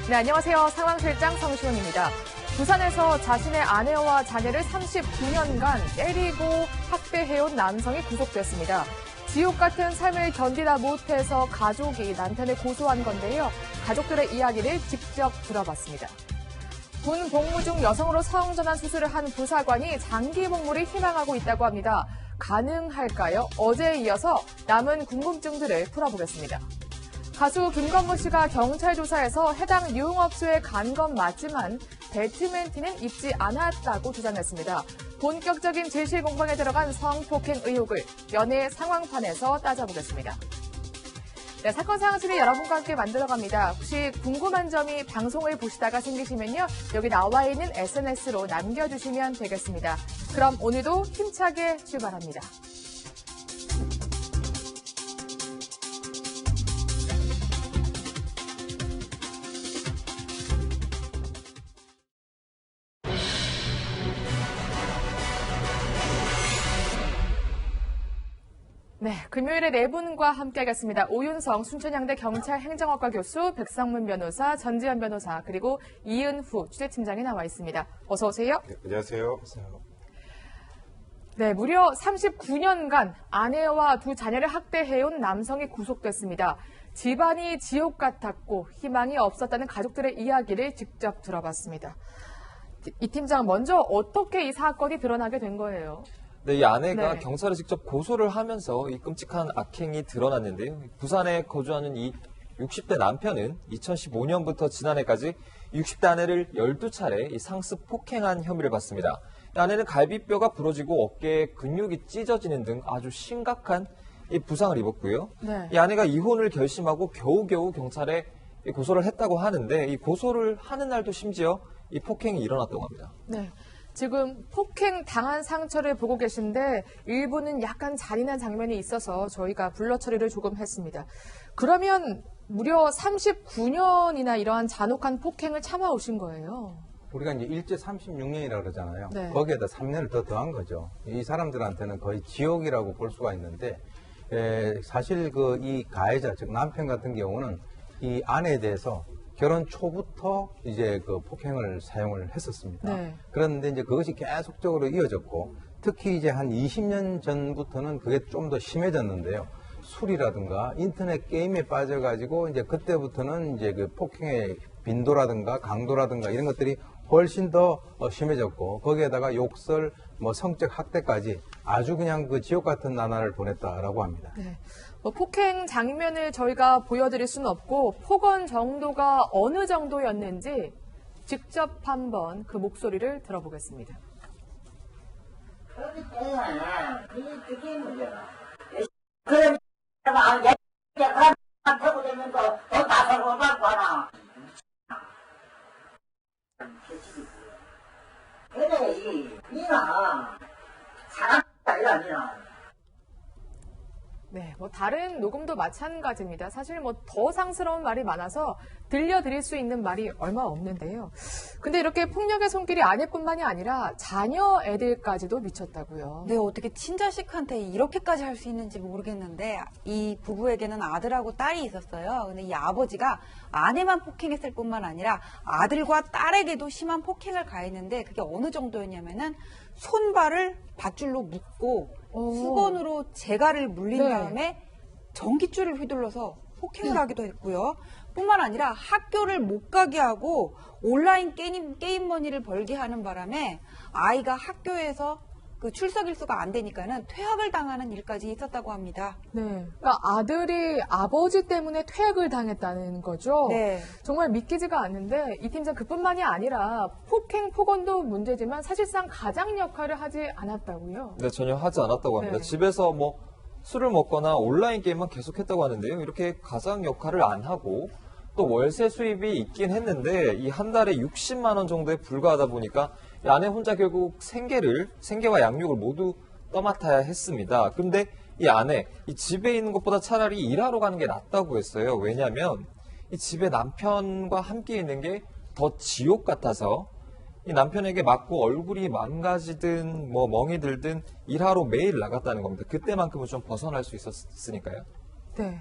네, 안녕하세요. 상황실장 성시원입니다. 부산에서 자신의 아내와 자녀를 39년간 때리고 학대해온 남성이 구속됐습니다. 지옥 같은 삶을 견디다 못해서 가족이 남편을 고소한 건데요. 가족들의 이야기를 직접 들어봤습니다. 군 복무 중 여성으로 성전환 수술을 한 부사관이 장기 복무를 희망하고 있다고 합니다. 가능할까요? 어제에 이어서 남은 궁금증들을 풀어보겠습니다. 가수 김건모 씨가 경찰 조사에서 해당 유흥업소에 간 건 맞지만 배트맨 티는 입지 않았다고 주장했습니다. 본격적인 진실 공방에 들어간 성폭행 의혹을 연예 상황판에서 따져보겠습니다. 네, 사건 상황실을 여러분과 함께 만들어갑니다. 혹시 궁금한 점이 방송을 보시다가 생기시면요. 여기 나와 있는 SNS로 남겨주시면 되겠습니다. 그럼 오늘도 힘차게 출발합니다. 네, 금요일에 네 분과 함께하겠습니다. 오윤성 순천향대 경찰행정학과 교수, 백상문 변호사, 전지현 변호사, 그리고 이은후 취재팀장이 나와 있습니다. 어서 오세요. 네, 안녕하세요. 네, 무려 39년간 아내와 두 자녀를 학대해온 남성이 구속됐습니다. 집안이 지옥 같았고 희망이 없었다는 가족들의 이야기를 직접 들어봤습니다. 이 팀장, 먼저 어떻게 이 사건이 드러나게 된 거예요? 네, 이 아내가 네. 경찰에 직접 고소를 하면서 이 끔찍한 악행이 드러났는데요. 부산에 거주하는 이 60대 남편은 2015년부터 지난해까지 60대 아내를 12차례 이 상습 폭행한 혐의를 받습니다. 이 아내는 갈비뼈가 부러지고 어깨에 근육이 찢어지는 등 아주 심각한 이 부상을 입었고요. 네. 이 아내가 이혼을 결심하고 겨우겨우 경찰에 고소를 했다고 하는데 이 고소를 하는 날도 심지어 이 폭행이 일어났다고 합니다. 네. 지금 폭행 당한 상처를 보고 계신데 일부는 약간 잔인한 장면이 있어서 저희가 블러 처리를 조금 했습니다. 그러면 무려 39년이나 이러한 잔혹한 폭행을 참아오신 거예요? 우리가 이제 일제 36년이라고 그러잖아요. 네. 거기에다 3년을 더 더한 거죠. 이 사람들한테는 거의 지옥이라고 볼 수가 있는데, 사실 이 가해자, 즉 남편 같은 경우는 이 아내에 대해서 결혼 초부터 이제 그 폭행을 사용을 했었습니다. 네. 그런데 이제 그것이 계속적으로 이어졌고, 특히 이제 한 20년 전부터는 그게 좀 더 심해졌는데요. 술이라든가 인터넷 게임에 빠져가지고 이제 그때부터는 이제 그 폭행의 빈도라든가 강도라든가 이런 것들이 훨씬 더 심해졌고, 거기에다가 욕설, 성적 학대까지 아주 그냥 그 지옥 같은 나날을 보냈다라고 합니다. 네. 폭행 장면을 저희가 보여드릴 수는 없고 폭언 정도가 어느 정도였는지 직접 한번 그 목소리를 들어보겠습니다. 그게 문제야. 그런 그런 타고 되면서 더 나서고 받고 하나. 그래, 니나 사람 아니라 니나. 네, 다른 녹음도 마찬가지입니다. 사실 더 상스러운 말이 많아서 들려드릴 수 있는 말이 얼마 없는데요. 근데 이렇게 폭력의 손길이 아내뿐만이 아니라 자녀 애들까지도 미쳤다고요. 네, 어떻게 친자식한테 이렇게까지 할 수 있는지 모르겠는데 이 부부에게는 아들하고 딸이 있었어요. 근데 이 아버지가 아내만 폭행했을 뿐만 아니라 아들과 딸에게도 심한 폭행을 가했는데 그게 어느 정도였냐면은 손발을 밧줄로 묶고 수건으로 재갈을 물린 네. 다음에 전깃줄을 휘둘러서 폭행을 하기도 했고요. 뿐만 아니라 학교를 못 가게 하고 온라인 게임 머니를 벌게 하는 바람에 아이가 학교에서 그 출석 일수가 안 되니까는 퇴학을 당하는 일까지 있었다고 합니다. 네, 그러니까 아들이 아버지 때문에 퇴학을 당했다는 거죠. 네. 정말 믿기지가 않는데 이 팀장 그뿐만이 아니라 폭행, 폭언도 문제지만 사실상 가장 역할을 하지 않았다고요. 네, 전혀 하지 않았다고 합니다. 네. 집에서 술을 먹거나 온라인 게임만 계속했다고 하는데요. 이렇게 가장 역할을 안 하고 또 월세 수입이 있긴 했는데 이 한 달에 60만 원 정도에 불과하다 보니까 이 아내 혼자 결국 생계와 양육을 모두 떠맡아야 했습니다. 그런데 이 아내, 이 집에 있는 것보다 차라리 일하러 가는 게 낫다고 했어요. 왜냐하면 이 집에 남편과 함께 있는 게 더 지옥 같아서 이 남편에게 맞고 얼굴이 망가지든 멍이 들든 일하러 매일 나갔다는 겁니다. 그때만큼은 좀 벗어날 수 있었으니까요. 네.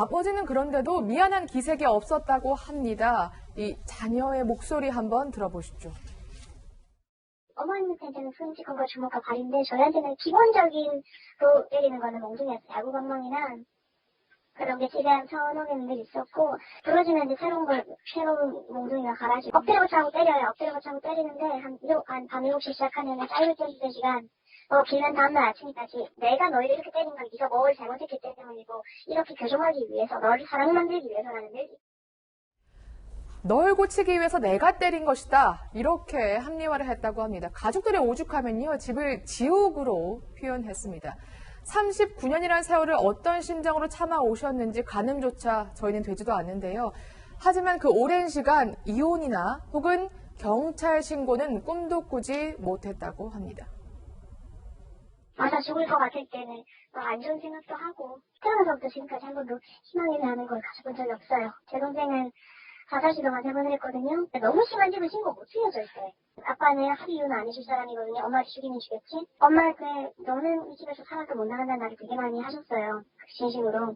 아버지는 그런데도 미안한 기색이 없었다고 합니다. 이 자녀의 목소리 한번 들어보시죠. 어머님한테는 손찌검과 주먹과 발인데 저희한테는 기본적인 그 때리는 거는 몽둥이였어요. 야구 방망이나 그런 게 최대한 선호하는 게 있었고 부러지면 이제 새로운 몽둥이가 갈아지고 엎드려 붙이고 때려요. 엎드려 붙이고 때리는데 한 밤 7시 시작하면 짧을 때 2시간 길면 다음날 아침까지 내가 너희를 이렇게 때린 건 네가 뭘 잘못했기 때문이고 이렇게 교정하기 위해서 너를 사랑 만들기 위해서라는 늘 널 고치기 위해서 내가 때린 것이다. 이렇게 합리화를 했다고 합니다. 가족들의 오죽하면요. 집을 지옥으로 표현했습니다. 39년이라는 세월을 어떤 심정으로 참아오셨는지 가늠조차 저희는 되지도 않는데요. 하지만 그 오랜 시간 이혼이나 혹은 경찰 신고는 꿈도 꾸지 못했다고 합니다. 맞아 죽을 것 같을 때는 안 좋은 생각도 하고 태어나서부터 지금까지 한 번도 희망이나 하는 걸 가져본 적이 없어요. 제 동생은 4살 동안 3번을 했거든요. 너무 심한 집은 신고 못 해요 절대. 아빠는 합의 이유는 안 해줄 사람이거든요. 엄마를 죽이는 죽였지. 엄마 너는 이 집에서 살아도 못 나간다는 말을 되게 많이 하셨어요. 진심으로.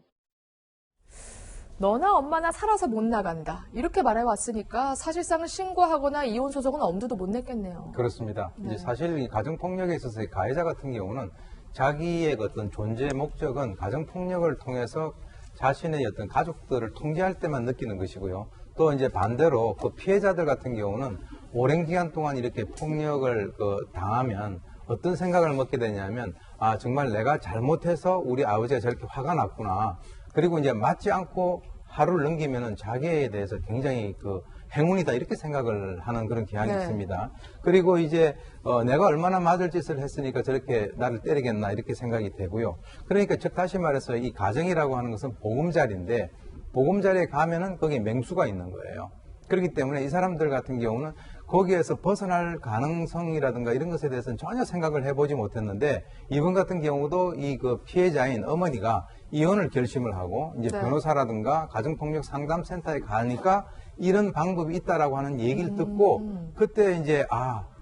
너나 엄마나 살아서 못 나간다. 이렇게 말해왔으니까 사실상 신고하거나 이혼 소송은 엄두도 못 냈겠네요. 그렇습니다. 네. 이제 사실 이 가정폭력에 있어서의 가해자 같은 경우는 자기의 어떤 존재 목적은 가정폭력을 통해서 자신의 어떤 가족들을 통제할 때만 느끼는 것이고요. 또 이제 반대로 그 피해자들 같은 경우는 오랜 기간 동안 이렇게 폭력을 당하면 어떤 생각을 먹게 되냐면 아 정말 내가 잘못해서 우리 아버지가 저렇게 화가 났구나. 그리고 이제 맞지 않고 하루를 넘기면은 자기에 대해서 굉장히 행운이다 이렇게 생각을 하는 그런 경향이 네. 있습니다. 그리고 이제 내가 얼마나 맞을 짓을 했으니까 저렇게 나를 때리겠나 이렇게 생각이 되고요. 그러니까 즉 다시 말해서 이 가정이라고 하는 것은 보금자리인데 보금자리에 가면은 거기에 맹수가 있는 거예요. 그렇기 때문에 이 사람들 같은 경우는 거기에서 벗어날 가능성이라든가 이런 것에 대해서는 전혀 생각을 해보지 못했는데 이번 같은 경우도 이 피해자인 어머니가 이혼을 결심을 하고 이제 네. 변호사라든가 가정폭력 상담센터에 가니까 이런 방법이 있다라고 하는 얘기를 듣고 그때 이제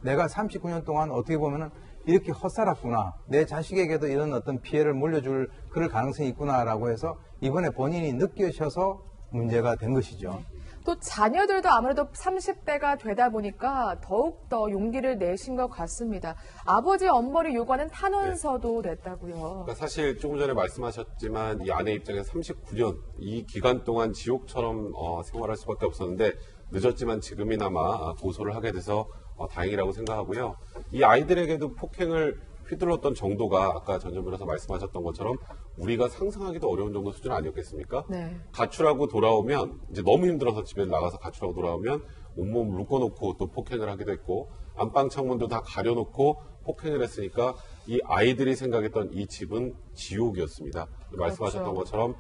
내가 39년 동안 어떻게 보면은 이렇게 헛살았구나. 내 자식에게도 이런 어떤 피해를 물려줄 그럴 가능성이 있구나라고 해서 이번에 본인이 느끼셔서 문제가 된 것이죠. 또 자녀들도 아무래도 30대가 되다 보니까 더욱더 용기를 내신 것 같습니다. 아버지 엄벌이 요구하는 탄원서도 냈다고요. 그러니까 사실 조금 전에 말씀하셨지만 이 아내 입장에서 39년 이 기간 동안 지옥처럼 생활할 수밖에 없었는데 늦었지만 지금이나마 고소를 하게 돼서 다행이라고 생각하고요. 이 아이들에게도 폭행을 휘둘렀던 정도가 아까 전 변호사 말씀하셨던 것처럼 우리가 상상하기도 어려운 정도 수준 아니었겠습니까? 네. 가출하고 돌아오면 이제 너무 힘들어서 집에 나가서 가출하고 돌아오면 온몸 묶어놓고 또 폭행을 하기도 했고 안방 창문도 다 가려놓고 폭행을 했으니까 이 아이들이 생각했던 이 집은 지옥이었습니다. 말씀하셨던 것처럼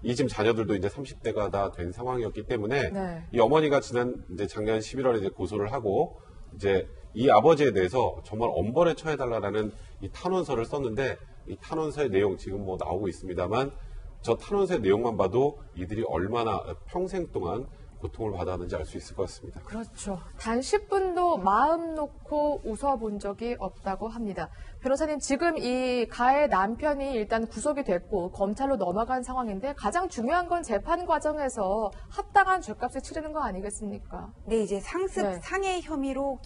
이 집 자녀들도 이제 30대가 다 된 상황이었기 때문에 네. 이 어머니가 이제 작년 11월에 이제 고소를 하고 이제 이 아버지에 대해서 정말 엄벌에 처해달라는 이 탄원서를 썼는데 이 탄원서의 내용 지금 나오고 있습니다만 저 탄원서의 내용만 봐도 이들이 얼마나 평생 동안 고통을 받았는지 알 수 있을 것 같습니다. 그렇죠. 단 10분도 마음 놓고 웃어본 적이 없다고 합니다. 변호사님, 지금 이 가해 남편이 일단 구속이 됐고 검찰로 넘어간 상황인데 가장 중요한 건 재판 과정에서 합당한 죗값을 치르는 거 아니겠습니까? 네, 이제 상습 네. 상해 혐의로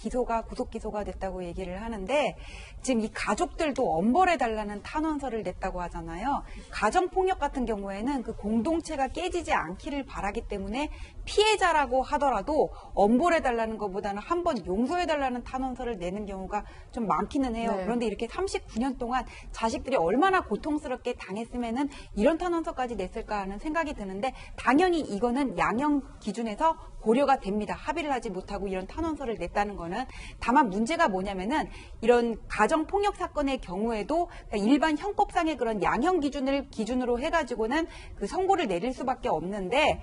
구속 기소가 됐다고 얘기를 하는데 지금 이 가족들도 엄벌해달라는 탄원서를 냈다고 하잖아요. 가정폭력 같은 경우에는 그 공동체가 깨지지 않기를 바라기 때문에 피해자라고 하더라도 엄벌해달라는 것보다는 한번 용서해달라는 탄원서를 내는 경우가 좀 많기는 해요. 네. 그런데 이렇게 39년 동안 자식들이 얼마나 고통스럽게 당했으면은 이런 탄원서까지 냈을까 하는 생각이 드는데 당연히 이거는 양형 기준에서 고려가 됩니다. 합의를 하지 못하고 이런 탄원서를 냈다는 거는. 다만 문제가 뭐냐면은 이런 가정폭력 사건의 경우에도 일반 형법상의 그런 양형 기준으로 해가지고는 그 선고를 내릴 수밖에 없는데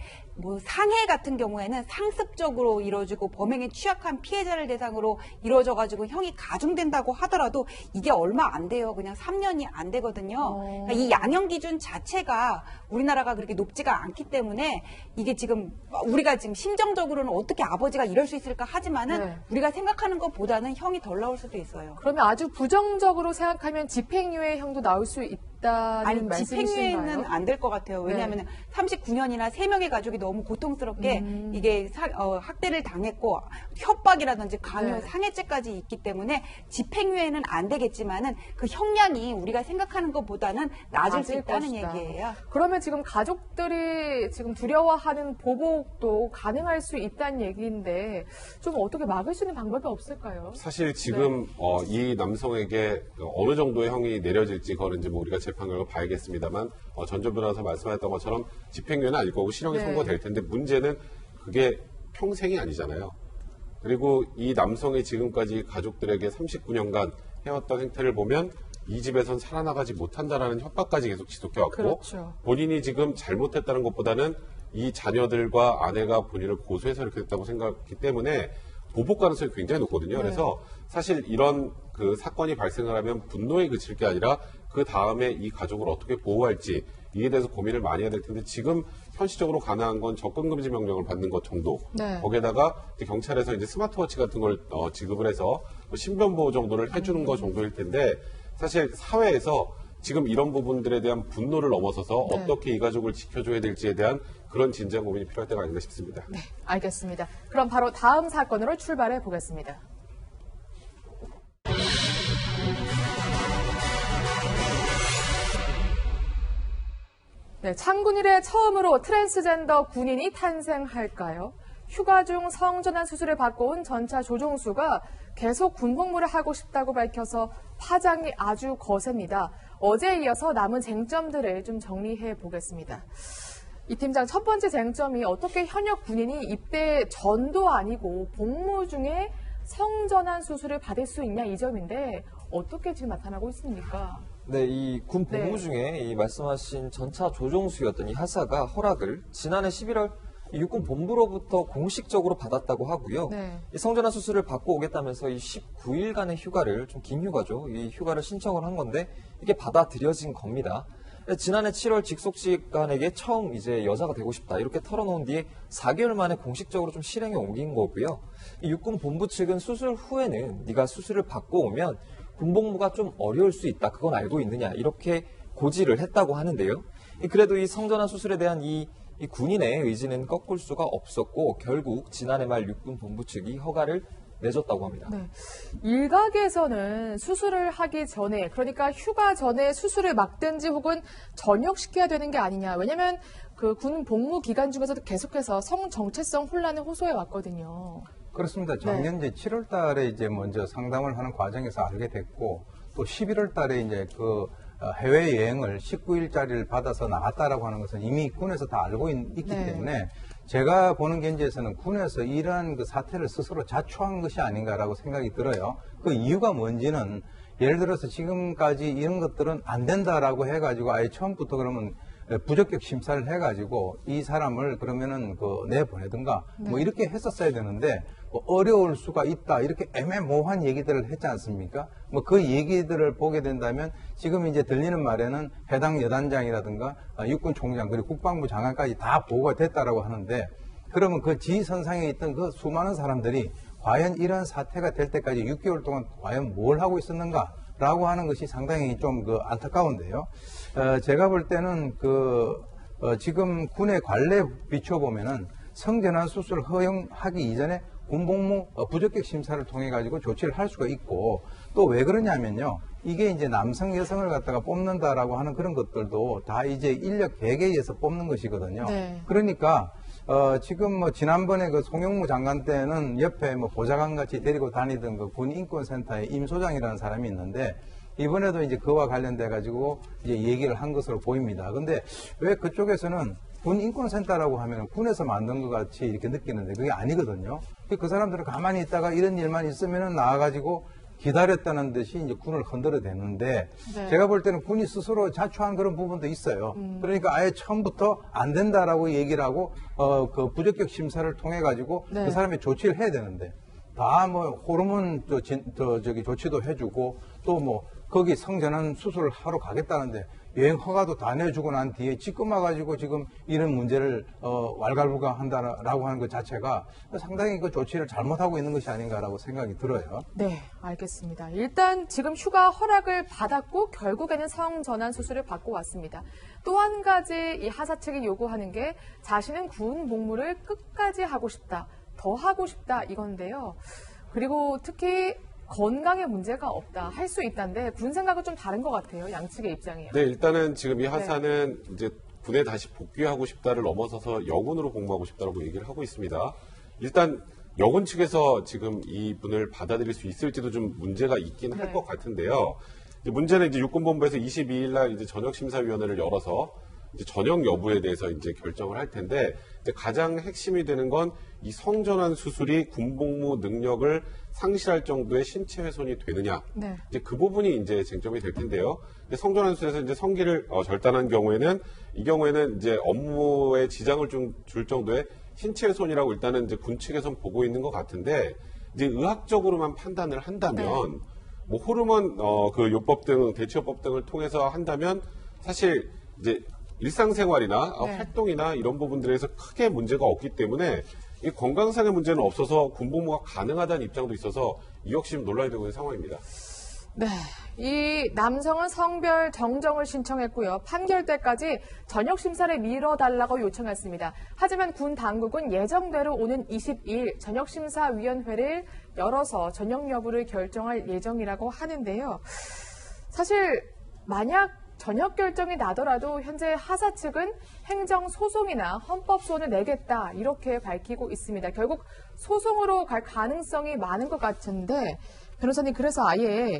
상해 같은 경우에는 상습적으로 이루어지고 범행에 취약한 피해자를 대상으로 이루어져가지고 형이 가중된다고 하더라도 이게 얼마 안 돼요. 그냥 3년이 안 되거든요. 그러니까 이 양형 기준 자체가 우리나라가 그렇게 높지가 않기 때문에 이게 지금 우리가 지금 심정적으로는 어떻게 아버지가 이럴 수 있을까 하지만은 네. 우리가 생각하는 것보다는 형이 덜 나올 수도 있어요. 그러면 아주 부정적으로 생각하면 집행유예 형도 나올 수 있다는 아니, 말씀이신가요? 집행유예는 안 될 것 같아요. 왜냐하면 39년이나 3명의 가족이 너무 고통스럽게 이게 학대를 당했고 협박이라든지 강요, 네. 상해죄까지 있기 때문에 집행유예는 안 되겠지만은 그 형량이 우리가 생각하는 것보다는 낮을 수 있다는 것이다. 얘기예요. 그러면 지금 가족들이 지금 두려워하는 보복도 가능할 수 있다는 얘기인데 좀 어떻게 막을 수 있는 방법이 없을까요? 사실 지금 이 남성에게 어느 정도의 형이 내려질지 그거는 이제 뭐 우리가 재판 결과 봐야겠습니다만 전전 변호사 말씀하셨던 것처럼 집행유예는 아닐 거고 실형이 네. 선고될 텐데 문제는 그게 평생이 아니잖아요. 그리고 이 남성이 지금까지 가족들에게 39년간 해왔던 행태를 보면 이 집에선 살아나가지 못한다라는 협박까지 계속 지속해왔고 그렇죠. 본인이 지금 잘못했다는 것보다는 이 자녀들과 아내가 본인을 고소해서 이렇게 됐다고 생각했기 때문에 보복 가능성이 굉장히 높거든요. 네. 그래서 사실 이런 그 사건이 발생을 하면 분노에 그칠 게 아니라 그 다음에 이 가족을 어떻게 보호할지 이에 대해서 고민을 많이 해야 될 텐데 지금 현실적으로 가능한 건 접근금지 명령을 받는 것 정도. 네. 거기에다가 이제 경찰에서 이제 스마트워치 같은 걸 지급을 해서 신변보호 정도를 해주는 것 정도일 텐데 사실 사회에서 지금 이런 부분들에 대한 분노를 넘어서서 네. 어떻게 이 가족을 지켜줘야 될지에 대한 그런 진지한 고민이 필요할 때가 아닌가 싶습니다. 네, 알겠습니다. 그럼 바로 다음 사건으로 출발해 보겠습니다. 네, 창군 이래 처음으로 트랜스젠더 군인이 탄생할까요? 휴가 중 성전환 수술을 받고 온 전차 조종수가 계속 군복무를 하고 싶다고 밝혀서 파장이 아주 거셉니다. 어제에 이어서 남은 쟁점들을 좀 정리해 보겠습니다. 이 팀장, 첫 번째 쟁점이 어떻게 현역 군인이 입대 전도 아니고 복무 중에 성전환 수술을 받을 수 있냐 이 점인데 어떻게 지금 나타나고 있습니까? 네, 이 군 복무 네. 중에 이 말씀하신 전차 조종수였던 이 하사가 허락을 지난해 11월 육군 본부로부터 공식적으로 받았다고 하고요. 네. 이 성전환 수술을 받고 오겠다면서 이 19일간의 휴가를 좀 긴 휴가죠. 이 휴가를 신청을 한 건데 이게 받아들여진 겁니다. 지난해 7월 직속직관에게 처음 이제 여자가 되고 싶다 이렇게 털어놓은 뒤에 4개월 만에 공식적으로 좀 실행에 옮긴 거고요. 이 육군 본부 측은 수술 후에는 네가 수술을 받고 오면 군복무가 좀 어려울 수 있다. 그건 알고 있느냐 이렇게 고지를 했다고 하는데요. 그래도 이 성전환 수술에 대한 이 군인의 의지는 꺾을 수가 없었고 결국 지난해 말 육군 본부 측이 허가를 내줬다고 합니다. 네. 일각에서는 수술을 하기 전에, 그러니까 휴가 전에 수술을 막든지 혹은 전역시켜야 되는 게 아니냐. 왜냐면 그 군 복무 기간 중에서도 계속해서 성정체성 혼란을 호소해 왔거든요. 그렇습니다. 작년 이제 7월 달에 이제 먼저 상담을 하는 과정에서 알게 됐고, 또 11월 달에 이제 그 해외여행을 19일짜리를 받아서 나갔다라고 하는 것은 이미 군에서 다 알고 있기 네. 때문에 제가 보는 견지에서는 군에서 이러한 그 사태를 스스로 자초한 것이 아닌가라고 생각이 들어요. 그 이유가 뭔지는 예를 들어서 지금까지 이런 것들은 안 된다라고 해가지고 아예 처음부터 그러면 부적격 심사를 해가지고 이 사람을 그러면은 그 내보내든가 뭐 이렇게 했었어야 되는데 뭐 어려울 수가 있다 이렇게 애매모호한 얘기들을 했지 않습니까? 뭐 그 얘기들을 보게 된다면 지금 이제 들리는 말에는 해당 여단장이라든가 육군 총장 그리고 국방부 장관까지 다 보고가 됐다라고 하는데 그러면 그 지휘선상에 있던 그 수많은 사람들이 과연 이런 사태가 될 때까지 6개월 동안 과연 뭘 하고 있었는가? 라고 하는 것이 상당히 좀 그 안타까운데요. 제가 볼 때는 지금 군의 관례 비춰보면은 성전환 수술을 허용하기 이전에 군복무 부적격 심사를 통해 가지고 조치를 할 수가 있고 또 왜 그러냐면요. 이게 이제 남성 여성을 갖다가 뽑는다라고 하는 그런 것들도 다 이제 인력 계획에 의해서 뽑는 것이거든요. 네. 그러니까 지금 뭐 지난번에 그 송영무 장관 때는 옆에 뭐 보좌관 같이 데리고 다니던 그 군 인권센터의 임 소장이라는 사람이 있는데 이번에도 이제 그와 관련돼 가지고 이제 얘기를 한 것으로 보입니다. 근데 왜 그쪽에서는 군 인권센터라고 하면 군에서 만든 것 같이 이렇게 느끼는데 그게 아니거든요. 그 사람들은 가만히 있다가 이런 일만 있으면은 나와가지고 기다렸다는 듯이 이제 군을 흔들어대는데 네. 제가 볼 때는 군이 스스로 자초한 그런 부분도 있어요. 그러니까 아예 처음부터 안 된다라고 얘기를 하고 그 부적격 심사를 통해 가지고 네. 그 사람이 조치를 해야 되는데 다 뭐 호르몬 조치도 해주고 또 뭐 거기 성전환 수술을 하러 가겠다는데 여행 허가도 다 내주고 난 뒤에 지금 와가지고 지금 이런 문제를 왈가불가한다라고 하는 것 자체가 상당히 그 조치를 잘못하고 있는 것이 아닌가라고 생각이 들어요. 네, 알겠습니다. 일단 지금 휴가 허락을 받았고 결국에는 성전환 수술을 받고 왔습니다. 또 한 가지 이 하사 측이 요구하는 게 자신은 군 복무를 끝까지 하고 싶다, 더 하고 싶다 이건데요. 그리고 특히 건강에 문제가 없다, 할 수 있다는데 군 생각은 좀 다른 것 같아요. 양측의 입장이요. 네, 일단은 지금 이 하사는 이제 군에 다시 복귀하고 싶다를 넘어서서 여군으로 복무하고 싶다라고 얘기를 하고 있습니다. 일단 여군 측에서 지금 이 분을 받아들일 수 있을지도 좀 문제가 있긴 할 것 같은데요. 이제 문제는 이제 육군본부에서 22일 날 이제 전역심사위원회를 열어서 이제 전역 여부에 대해서 이제 결정을 할 텐데, 이제 가장 핵심이 되는 건 이 성전환 수술이 군복무 능력을 상실할 정도의 신체 훼손이 되느냐. 네. 이제 그 부분이 이제 쟁점이 될 텐데요. 성전환 수술에서 이제 성기를 절단한 경우에는, 이 경우에는 이제 업무에 지장을 좀 줄 정도의 신체 훼손이라고 일단은 이제 군 측에선 보고 있는 것 같은데, 이제 의학적으로만 판단을 한다면, 뭐 호르몬 그 요법 등 대처법 등을 통해서 한다면 사실 이제 일상생활이나 활동이나 이런 부분들에서 크게 문제가 없기 때문에 이 건강상의 문제는 없어서 군복무가 가능하다는 입장도 있어서 이 역시 논란이 되고 있는 상황입니다. 네, 이 남성은 성별 정정을 신청했고요. 판결 때까지 전역 심사를 미뤄달라고 요청했습니다. 하지만 군 당국은 예정대로 오는 22일 전역 심사위원회를 열어서 전역 여부를 결정할 예정이라고 하는데요. 사실 만약 전역 결정이 나더라도 현재 하사 측은 행정소송이나 헌법소원을 내겠다 이렇게 밝히고 있습니다. 결국 소송으로 갈 가능성이 많은 것 같은데 변호사님, 그래서 아예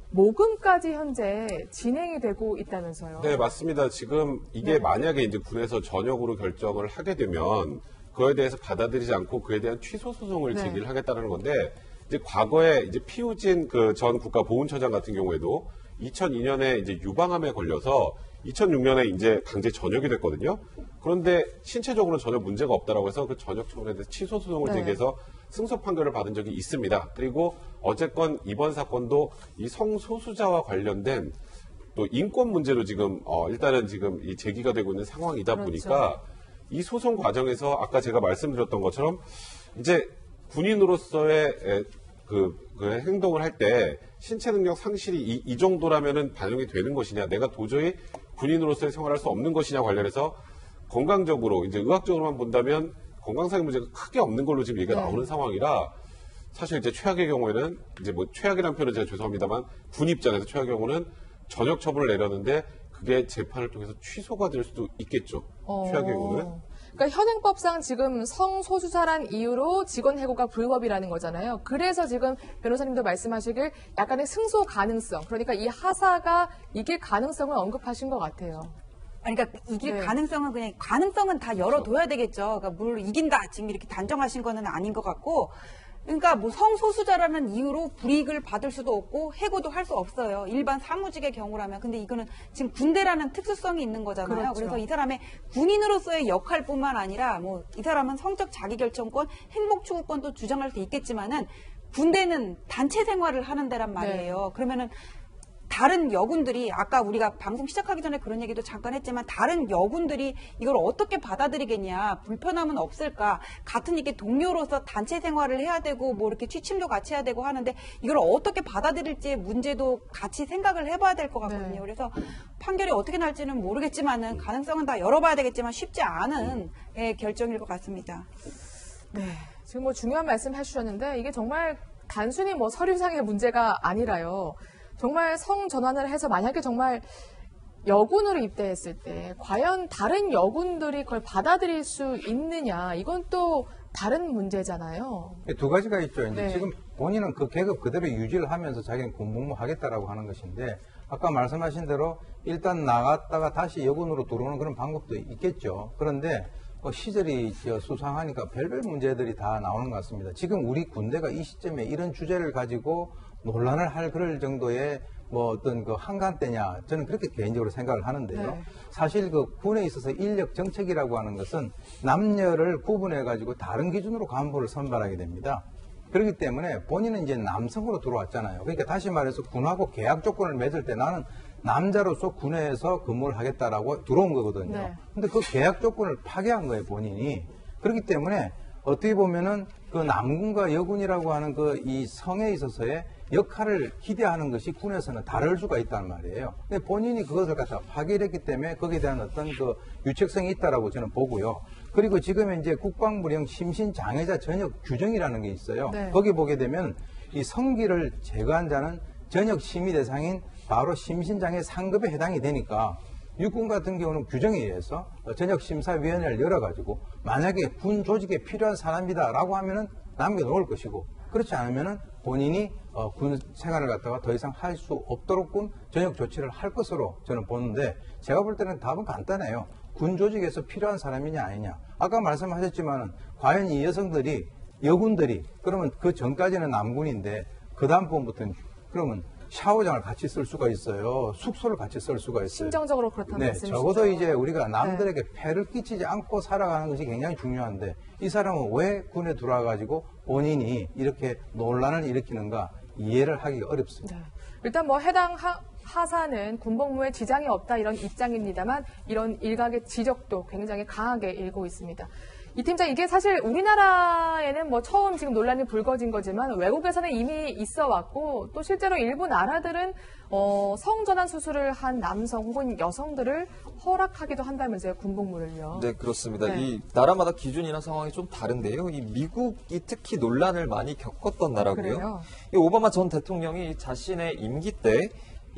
모금까지 현재 진행이 되고 있다면서요? 네, 맞습니다. 지금 이게 만약에 이제 군에서 전역으로 결정을 하게 되면 그거에 대해서 받아들이지 않고 그에 대한 취소 소송을 제기를 하겠다는 건데, 이제 과거에 이제 피우진 그 전 국가보훈처장 같은 경우에도 2002년에 이제 유방암에 걸려서 2006년에 이제 강제 전역이 됐거든요. 그런데 신체적으로는 전혀 문제가 없다라고 해서 그 전역 처분에 대해서 취소 소송을 제기해서 승소 판결을 받은 적이 있습니다. 그리고 어쨌건 이번 사건도 이 성소수자와 관련된 또 인권 문제로 지금 일단은 지금 이 제기가 되고 있는 상황이다 보니까 이 소송 과정에서 아까 제가 말씀드렸던 것처럼 이제 군인으로서의 그 행동을 할 때 신체 능력 상실이 이 정도라면은 반영이 되는 것이냐, 내가 도저히 군인으로서의 생활할 수 없는 것이냐 관련해서 건강적으로 이제 의학적으로만 본다면 건강상의 문제가 크게 없는 걸로 지금 얘기가 나오는 상황이라, 사실 이제 최악의 경우에는 이제 뭐 최악이라는 표현은 제가 죄송합니다만 군 입장에서 최악의 경우는 전역 처분을 내렸는데 그게 재판을 통해서 취소가 될 수도 있겠죠. 최악의 경우는. 그러니까 현행법상 지금 성소수자란 이유로 직원 해고가 불법이라는 거잖아요. 그래서 지금 변호사님도 말씀하시길 약간의 승소 가능성, 그러니까 이 하사가 이길 가능성을 언급하신 것 같아요. 그러니까 이길 가능성은 그냥 가능성은 다 열어둬야 되겠죠. 그러니까 뭘 이긴다 지금 이렇게 단정하신 거는 아닌 것 같고, 그러니까 뭐 성소수자라는 이유로 불이익을 받을 수도 없고 해고도 할 수 없어요. 일반 사무직의 경우라면. 근데 이거는 지금 군대라는 특수성이 있는 거잖아요. 그렇죠. 그래서 이 사람의 군인으로서의 역할뿐만 아니라 뭐 이 사람은 성적 자기결정권, 행복추구권도 주장할 수 있겠지만은 군대는 단체 생활을 하는 데란 말이에요. 그러면은 다른 여군들이, 아까 우리가 방송 시작하기 전에 그런 얘기도 잠깐 했지만, 다른 여군들이 이걸 어떻게 받아들이겠냐, 불편함은 없을까, 같은 이렇게 동료로서 단체 생활을 해야 되고 뭐 이렇게 취침도 같이 해야 되고 하는데 이걸 어떻게 받아들일지 문제도 같이 생각을 해봐야 될 것 같거든요. 그래서 판결이 어떻게 날지는 모르겠지만은 가능성은 다 열어봐야 되겠지만 쉽지 않은 결정일 것 같습니다. 네, 지금 뭐 중요한 말씀 해주셨는데 이게 정말 단순히 뭐 서류상의 문제가 아니라요. 정말 성전환을 해서 만약에 정말 여군으로 입대했을 때 과연 다른 여군들이 그걸 받아들일 수 있느냐, 이건 또 다른 문제잖아요. 두 가지가 있죠. 이제 지금 본인은 그 계급 그대로 유지를 하면서 자기는 군복무 하겠다라고 하는 것인데, 아까 말씀하신 대로 일단 나갔다가 다시 여군으로 들어오는 그런 방법도 있겠죠. 그런데 시절이 수상하니까 별별 문제들이 다 나오는 것 같습니다. 지금 우리 군대가 이 시점에 이런 주제를 가지고 논란을 할 그럴 정도의 뭐 어떤 그 한간대냐, 저는 그렇게 개인적으로 생각을 하는데요. 사실 그 군에 있어서 인력 정책이라고 하는 것은 남녀를 구분해 가지고 다른 기준으로 간부를 선발하게 됩니다. 그렇기 때문에 본인은 이제 남성으로 들어왔잖아요. 그러니까 다시 말해서 군하고 계약 조건을 맺을 때 나는 남자로서 군에서 근무를 하겠다라고 들어온 거거든요. 네. 근데 그 계약 조건을 파기한 거예요, 본인이. 그렇기 때문에 어떻게 보면은 그 남군과 여군이라고 하는 그 이 성에 있어서의 역할을 기대하는 것이 군에서는 다를 수가 있단 말이에요. 근데 본인이 그것을 갖다가 파기를 했기 때문에 거기에 대한 어떤 그 유책성이 있다라고 저는 보고요. 그리고 지금 이제 국방부령 심신장애자 전역 규정이라는 게 있어요. 네. 거기 보게 되면 이 성기를 제거한 자는 전역 심의 대상인 바로 심신장애 상급에 해당이 되니까 육군 같은 경우는 규정에 의해서 전역심사위원회를 열어가지고 만약에 군 조직에 필요한 사람이다라고 하면은 남겨놓을 것이고 그렇지 않으면은 본인이 군 생활을 갖다가 더 이상 할 수 없도록끔 전역 조치를 할 것으로 저는 보는데 제가 볼 때는 답은 간단해요. 군 조직에서 필요한 사람이냐 아니냐. 아까 말씀하셨지만은 과연 이 여성들이 여군들이 그러면 그 전까지는 남군인데 그 다음번부터는 그러면 샤워장을 같이 쓸 수가 있어요. 숙소를 같이 쓸 수가 있어요. 심정적으로 그렇다는 네, 말씀이시죠? 적어도 이제 우리가 남들에게 폐를 끼치지 않고 살아가는 것이 굉장히 중요한데 이 사람은 왜 군에 들어와가지고 본인이 이렇게 논란을 일으키는가 이해를 하기가 어렵습니다. 네. 일단 뭐 해당 하사는 군복무에 지장이 없다 이런 입장입니다만 이런 일각의 지적도 굉장히 강하게 일고 있습니다. 이 팀장, 이게 사실 우리나라에는 뭐 처음 지금 논란이 불거진 거지만 외국에서는 이미 있어 왔고 또 실제로 일부 나라들은 성전환 수술을 한 남성 혹은 여성들을 허락하기도 한다면서요, 군복무를요. 네, 그렇습니다. 네. 이 나라마다 기준이나 상황이 좀 다른데요. 이 미국이 특히 논란을 많이 겪었던 나라고요. 그래요? 이 오바마 전 대통령이 자신의 임기 때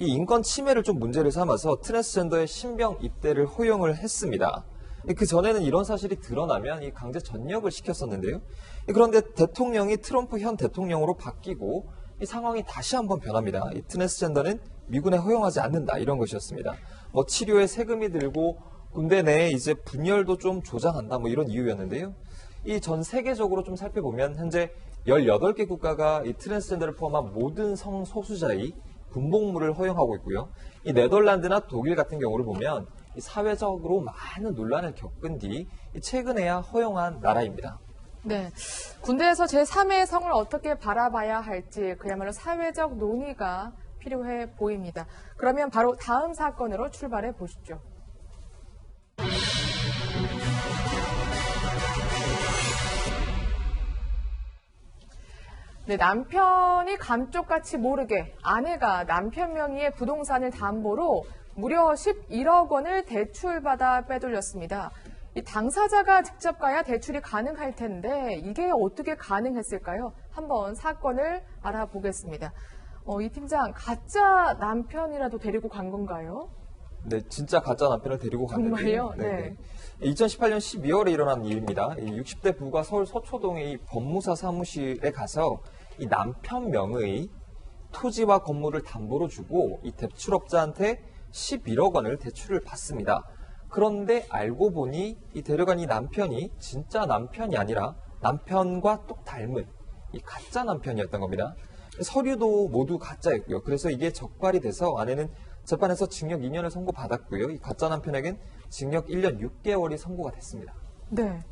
이 인권 침해를 좀 문제를 삼아서 트랜스젠더의 신병 입대를 허용을 했습니다. 그 전에는 이런 사실이 드러나면 이 강제 전역을 시켰었는데요. 그런데 대통령이 트럼프 현 대통령으로 바뀌고 이 상황이 다시 한번 변합니다. 이 트랜스젠더는 미군에 허용하지 않는다 이런 것이었습니다. 뭐 치료에 세금이 들고 군대 내에 이제 분열도 좀 조장한다 뭐 이런 이유였는데요. 이 전 세계적으로 좀 살펴보면 현재 18개 국가가 이 트랜스젠더를 포함한 모든 성소수자의 군복무를 허용하고 있고요. 이 네덜란드나 독일 같은 경우를 보면 사회적으로 많은 논란을 겪은 뒤 최근에야 허용한 나라입니다. 네. 군대에서 제3의 성을 어떻게 바라봐야 할지 그야말로 사회적 논의가 필요해 보입니다. 그러면 바로 다음 사건으로 출발해 보시죠. 네, 남편이 감쪽같이 모르게 아내가 남편 명의의 부동산을 담보로 무려 11억 원을 대출받아 빼돌렸습니다. 이 당사자가 직접 가야 대출이 가능할 텐데 이게 어떻게 가능했을까요? 한번 사건을 알아보겠습니다. 이 팀장, 가짜 남편이라도 데리고 간 건가요? 네, 진짜 가짜 남편을 데리고 갔는데요. 정말요? 네. 2018년 12월에 일어난 일입니다. 60대 부가 서울 서초동의 이 법무사 사무실에 가서 이 남편 명의 토지와 건물을 담보로 주고 이 대출업자한테 11억 원을 대출을 받습니다. 그런데 알고 보니 이 데려간 이 남편이 진짜 남편이 아니라 남편과 똑 닮은 이 가짜 남편이었던 겁니다. 서류도 모두 가짜였고요. 그래서 이게 적발이 돼서 아내는 재판에서 징역 2년을 선고받았고요. 이 가짜 남편에겐 징역 1년 6개월이 선고가 됐습니다. 네.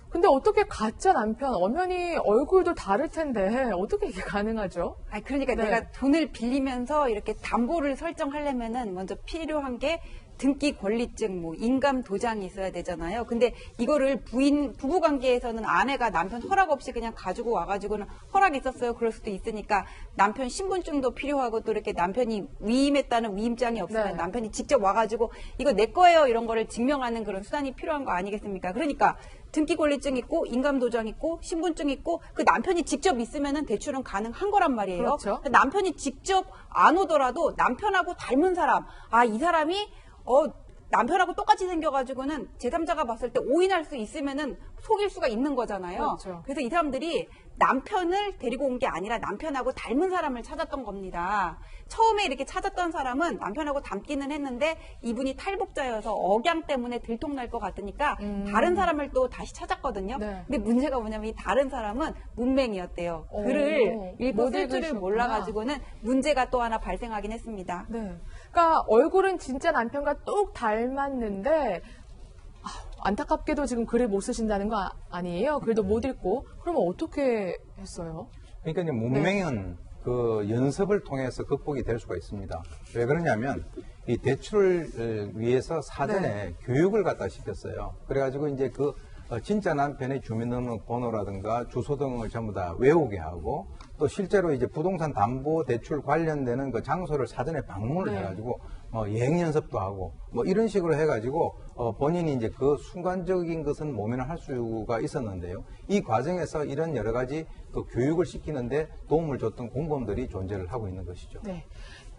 근데 어떻게 가짜 남편, 엄연히 얼굴도 다를 텐데 어떻게 이게 가능하죠? 그러니까 네. 내가 돈을 빌리면서 이렇게 담보를 설정하려면은 먼저 필요한 게 등기 권리증, 뭐 인감 도장이 있어야 되잖아요. 근데 이거를 부부 관계에서는 아내가 남편 허락 없이 그냥 가지고 와가지고는 허락이 있었어요. 그럴 수도 있으니까 남편 신분증도 필요하고 또 이렇게 남편이 위임했다는 위임장이 없으면 네. 남편이 직접 와가지고 이거 내 거예요 이런 거를 증명하는 그런 수단이 필요한 거 아니겠습니까? 그러니까 등기 권리증 있고 인감 도장 있고 신분증 있고 그 남편이 직접 있으면은 대출은 가능한 거란 말이에요. 그렇죠. 남편이 직접 안 오더라도 남편하고 닮은 사람, 이 사람이 남편하고 똑같이 생겨가지고는 제3자가 봤을 때 오인할 수 있으면은 속일 수가 있는 거잖아요. 그렇죠. 그래서 이 사람들이 남편을 데리고 온 게 아니라 남편하고 닮은 사람을 찾았던 겁니다. 처음에 이렇게 찾았던 사람은 남편하고 닮기는 했는데 이분이 탈북자여서 억양 때문에 들통날 것 같으니까 다른 사람을 또 다시 찾았거든요. 네. 근데 문제가 뭐냐면 이 다른 사람은 문맹이었대요. 오, 글을 읽고 못 쓸 줄을 읽으셨구나. 몰라가지고는 문제가 또 하나 발생하긴 했습니다. 네. 그러니까 얼굴은 진짜 남편과 똑 닮았는데 안타깝게도 지금 글을 못 쓰신다는 거 아니에요? 글도 못 읽고. 그러면 어떻게 했어요? 그러니까 이제 문맹은 그 연습을 통해서 극복이 될 수가 있습니다. 왜 그러냐면 이 대출을 위해서 사전에 교육을 갖다 시켰어요. 그래가지고 이제 그 진짜 남편의 주민등록번호라든가 주소 등을 전부 다 외우게 하고 또 실제로 이제 부동산 담보 대출 관련되는 그 장소를 사전에 방문을 해가지고 예행 연습도 하고 뭐 이런 식으로 해가지고 본인이 이제 그 순간적인 것은 모면을 할 수가 있었는데요. 이 과정에서 이런 여러 가지 그 교육을 시키는데 도움을 줬던 공범들이 존재를 하고 있는 것이죠. 네.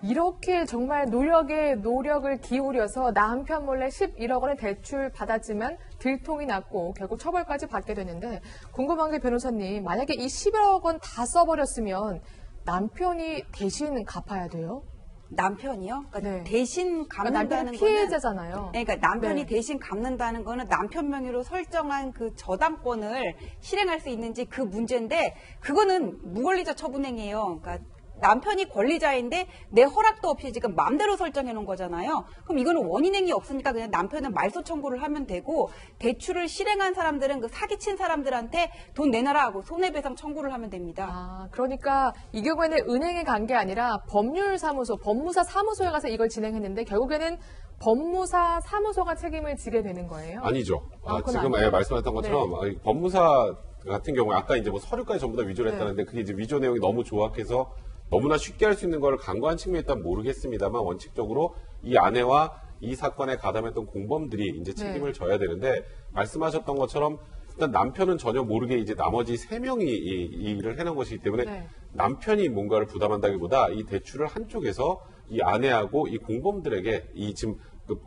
이렇게 정말 노력을 기울여서 남편 몰래 11억 원의 대출 받았지만 들통이 났고 결국 처벌까지 받게 되는데 궁금한 게 변호사님, 만약에 이 11억 원 다 써버렸으면 남편이 대신 갚아야 돼요? 남편이요? 그러니까 네. 대신 그러니까 갚는다는 남편은 거는 피해자잖아요. 그러니까 남편이 네. 대신 갚는다는 거는 남편 명의로 설정한 그 저당권을 실행할 수 있는지 그 문제인데 그거는 무권리자 처분행위예요. 그러니까 남편이 권리자인데 내 허락도 없이 지금 마음대로 설정해 놓은 거잖아요. 그럼 이거는 원인행위 없으니까 그냥 남편은 말소 청구를 하면 되고 대출을 실행한 사람들은 그 사기친 사람들한테 돈 내놔라 하고 손해배상 청구를 하면 됩니다. 아, 그러니까 이 경우에는 은행에 간 게 아니라 법무사 사무소에 가서 이걸 진행했는데 결국에는 법무사 사무소가 책임을 지게 되는 거예요? 아니죠. 그건 지금 아니에요? 말씀하셨던 것처럼 법무사 같은 경우에 아까 이제 뭐 서류까지 전부 다 위조를 했다는데 그게 이제 위조 내용이 너무 조악해서 너무나 쉽게 할 수 있는 걸 간과한 측면이 있다면 모르겠습니다만 원칙적으로 이 아내와 이 사건에 가담했던 공범들이 이제 책임을 져야 되는데 말씀하셨던 것처럼 일단 남편은 전혀 모르게 이제 나머지 3명이 이 일을 해놓은 것이기 때문에 남편이 뭔가를 부담한다기보다 이 대출을 한쪽에서 이 아내하고 이 공범들에게 이 지금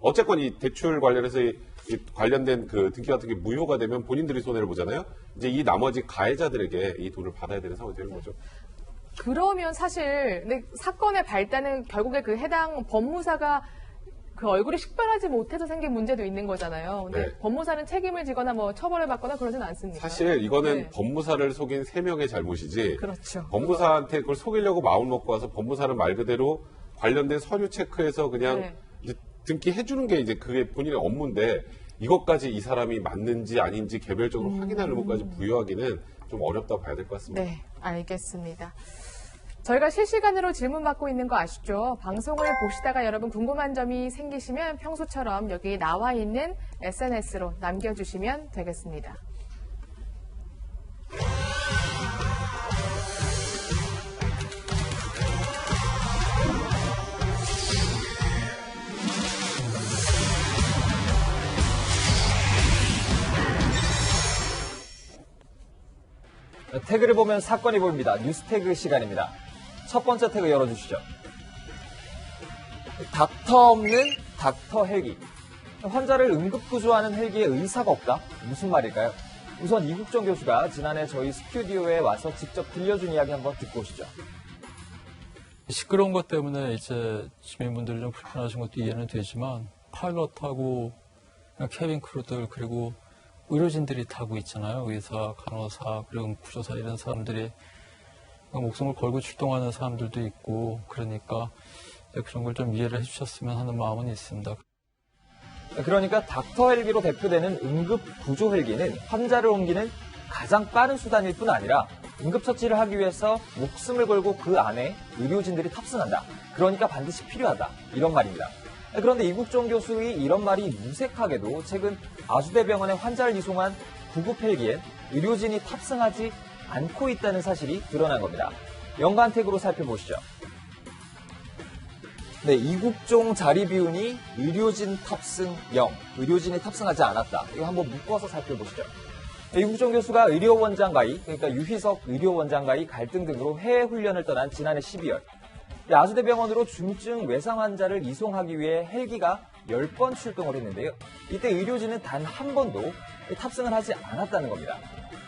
어쨌건 이 대출 관련해서 이 관련된 그 등기 같은 게 무효가 되면 본인들이 손해를 보잖아요. 이제 이 나머지 가해자들에게 이 돈을 받아야 되는 상황이 되는 거죠. 그러면 사실 근데 사건의 발단은 결국에 그 해당 법무사가 그 얼굴이 식별하지 못해서 생긴 문제도 있는 거잖아요. 근데 법무사는 책임을 지거나 뭐 처벌을 받거나 그러진 않습니까? 사실 이거는 법무사를 속인 3명의 잘못이지. 그렇죠. 법무사한테 그걸 속이려고 마음 먹고 와서 법무사는 말 그대로 관련된 서류 체크해서 그냥 이제 등기해주는 게 이제 그게 본인의 업무인데 이것까지 이 사람이 맞는지 아닌지 개별적으로 확인하는 것까지 부여하기는 좀 어렵다고 봐야 될 것 같습니다. 네, 알겠습니다. 저희가 실시간으로 질문 받고 있는 거 아시죠? 방송을 보시다가 여러분 궁금한 점이 생기시면 평소처럼 여기 나와 있는 SNS로 남겨주시면 되겠습니다. 태그를 보면 사건이 보입니다. 뉴스 태그 시간입니다. 첫 번째 태그 열어주시죠. 닥터 없는 닥터 헬기. 환자를 응급구조하는 헬기에 의사가 없다? 무슨 말일까요? 우선 이국정 교수가 지난해 저희 스튜디오에 와서 직접 들려준 이야기 한번 듣고 오시죠. 시끄러운 것 때문에 이제 주민분들이 좀 불편하신 것도 이해는 되지만 파일럿하고 캐빈 크루들 그리고 의료진들이 타고 있잖아요. 의사, 간호사, 그리고 구조사 이런 사람들이 목숨을 걸고 출동하는 사람들도 있고 그러니까 그런 걸 좀 이해를 해주셨으면 하는 마음은 있습니다. 그러니까 닥터 헬기로 대표되는 응급 구조 헬기는 환자를 옮기는 가장 빠른 수단일 뿐 아니라 응급처치를 하기 위해서 목숨을 걸고 그 안에 의료진들이 탑승한다. 그러니까 반드시 필요하다. 이런 말입니다. 그런데 이국종 교수의 이런 말이 무색하게도 최근 아주대병원에 환자를 이송한 구급 헬기엔 의료진이 탑승하지 않고 있다는 사실이 드러난 겁니다. 연관 태그로 살펴보시죠. 네, 이국종 자리 비운이 의료진 탑승 0, 의료진이 탑승하지 않았다. 이거 한번 묶어서 살펴보시죠. 이국종 교수가 의료원장과의, 그러니까 유희석 의료원장과의 갈등 등으로 해외 훈련을 떠난 지난해 12월. 아주대병원으로 중증 외상 환자를 이송하기 위해 헬기가 10번 출동을 했는데요. 이때 의료진은 단 한 번도 탑승을 하지 않았다는 겁니다.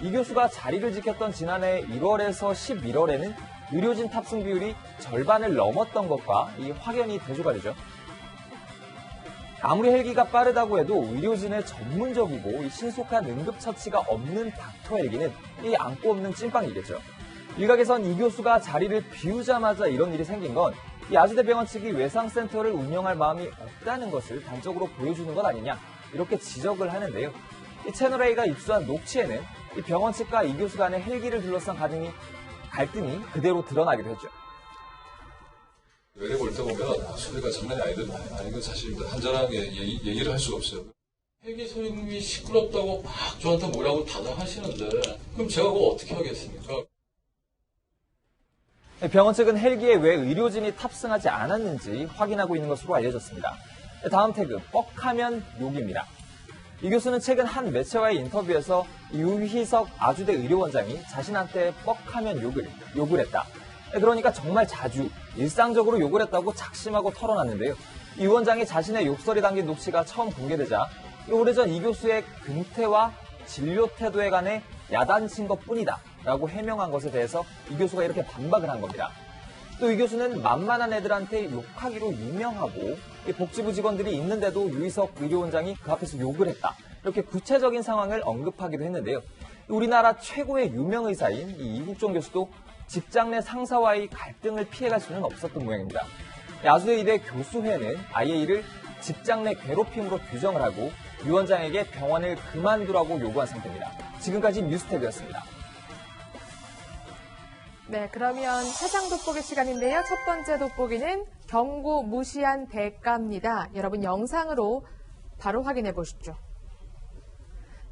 이 교수가 자리를 지켰던 지난해 1월에서 11월에는 의료진 탑승 비율이 절반을 넘었던 것과 이 확연히 대조가 되죠. 아무리 헬기가 빠르다고 해도 의료진의 전문적이고 신속한 응급처치가 없는 닥터 헬기는 이 안고 없는 찐빵이겠죠. 일각에선 이 교수가 자리를 비우자마자 이런 일이 생긴 건 이 아주대병원 측이 외상센터를 운영할 마음이 없다는 것을 단적으로 보여주는 것 아니냐 이렇게 지적을 하는데요. 이 채널A가 입수한 녹취에는 이 병원 측과 이 교수 간의 헬기를 둘러싼 갈등이 갈등이 그대로 드러나기도 했죠. 외래 볼 때 보면 소리가 장난이 아닌 건 사실입니다. 한잔하게 얘기를 할 수가 없어요. 헬기 소음이 시끄럽다고 막 저한테 뭐라고 다정하시는데 그럼 제가 그거 어떻게 하겠습니까? 병원 측은 헬기에 왜 의료진이 탑승하지 않았는지 확인하고 있는 것으로 알려졌습니다. 다음 태그, 뻑하면 욕입니다. 이 교수는 최근 한 매체와의 인터뷰에서 유희석 아주대 의료원장이 자신한테 뻑하면 욕을 했다. 그러니까 정말 자주, 일상적으로 욕을 했다고 작심하고 털어놨는데요. 이 원장이 자신의 욕설이 담긴 녹취가 처음 공개되자 오래전 이 교수의 근태와 진료 태도에 관해 야단친 것뿐이다 라고 해명한 것에 대해서 이 교수가 이렇게 반박을 한 겁니다. 또 이 교수는 만만한 애들한테 욕하기로 유명하고 복지부 직원들이 있는데도 유희석 의료원장이 그 앞에서 욕을 했다. 이렇게 구체적인 상황을 언급하기도 했는데요. 우리나라 최고의 유명의사인 이 이국종 교수도 직장 내 상사와의 갈등을 피해갈 수는 없었던 모양입니다. 야수대 의대 교수회는 아예 이를 직장 내 괴롭힘으로 규정을 하고 유 원장에게 병원을 그만두라고 요구한 상태입니다. 지금까지 뉴스탭이었습니다. 네, 그러면 세상 돋보기 시간인데요. 첫 번째 돋보기는 경고 무시한 대가입니다. 여러분 영상으로 바로 확인해 보시죠.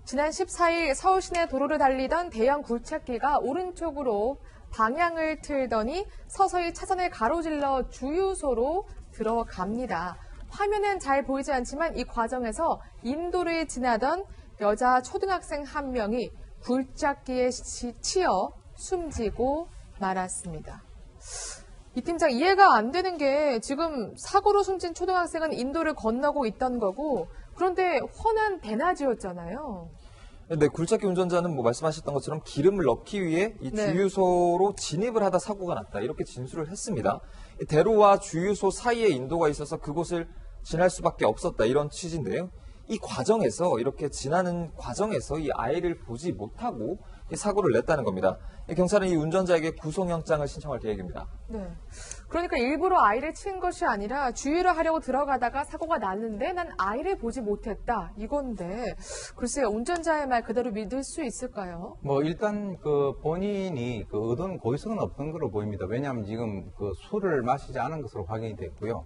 지난 14일 서울 시내 도로를 달리던 대형 굴착기가 오른쪽으로 방향을 틀더니 서서히 차선을 가로질러 주유소로 들어갑니다. 화면은 잘 보이지 않지만 이 과정에서 인도를 지나던 여자 초등학생 한 명이 굴착기에 치여 숨지고 말았습니다. 이 팀장 이해가 안 되는 게 지금 사고로 숨진 초등학생은 인도를 건너고 있던 거고 그런데 훤한 대낮이었잖아요. 네, 굴착기 운전자는 뭐 말씀하셨던 것처럼 기름을 넣기 위해 이 주유소로 진입을 하다 사고가 났다. 이렇게 진술을 했습니다. 대로와 주유소 사이에 인도가 있어서 그곳을 지날 수밖에 없었다. 이런 취지인데요. 이 과정에서 이렇게 지나는 과정에서 이 아이를 보지 못하고 이 사고를 냈다는 겁니다. 경찰은 이 운전자에게 구속영장을 신청할 계획입니다. 네. 그러니까 일부러 아이를 친 것이 아니라 주유를 하려고 들어가다가 사고가 났는데 난 아이를 보지 못했다. 이건데 글쎄요. 운전자의 말 그대로 믿을 수 있을까요? 뭐 일단 그 본인이 그 의도는 고의성은 없는 걸로 보입니다. 왜냐하면 지금 그 술을 마시지 않은 것으로 확인이 됐고요.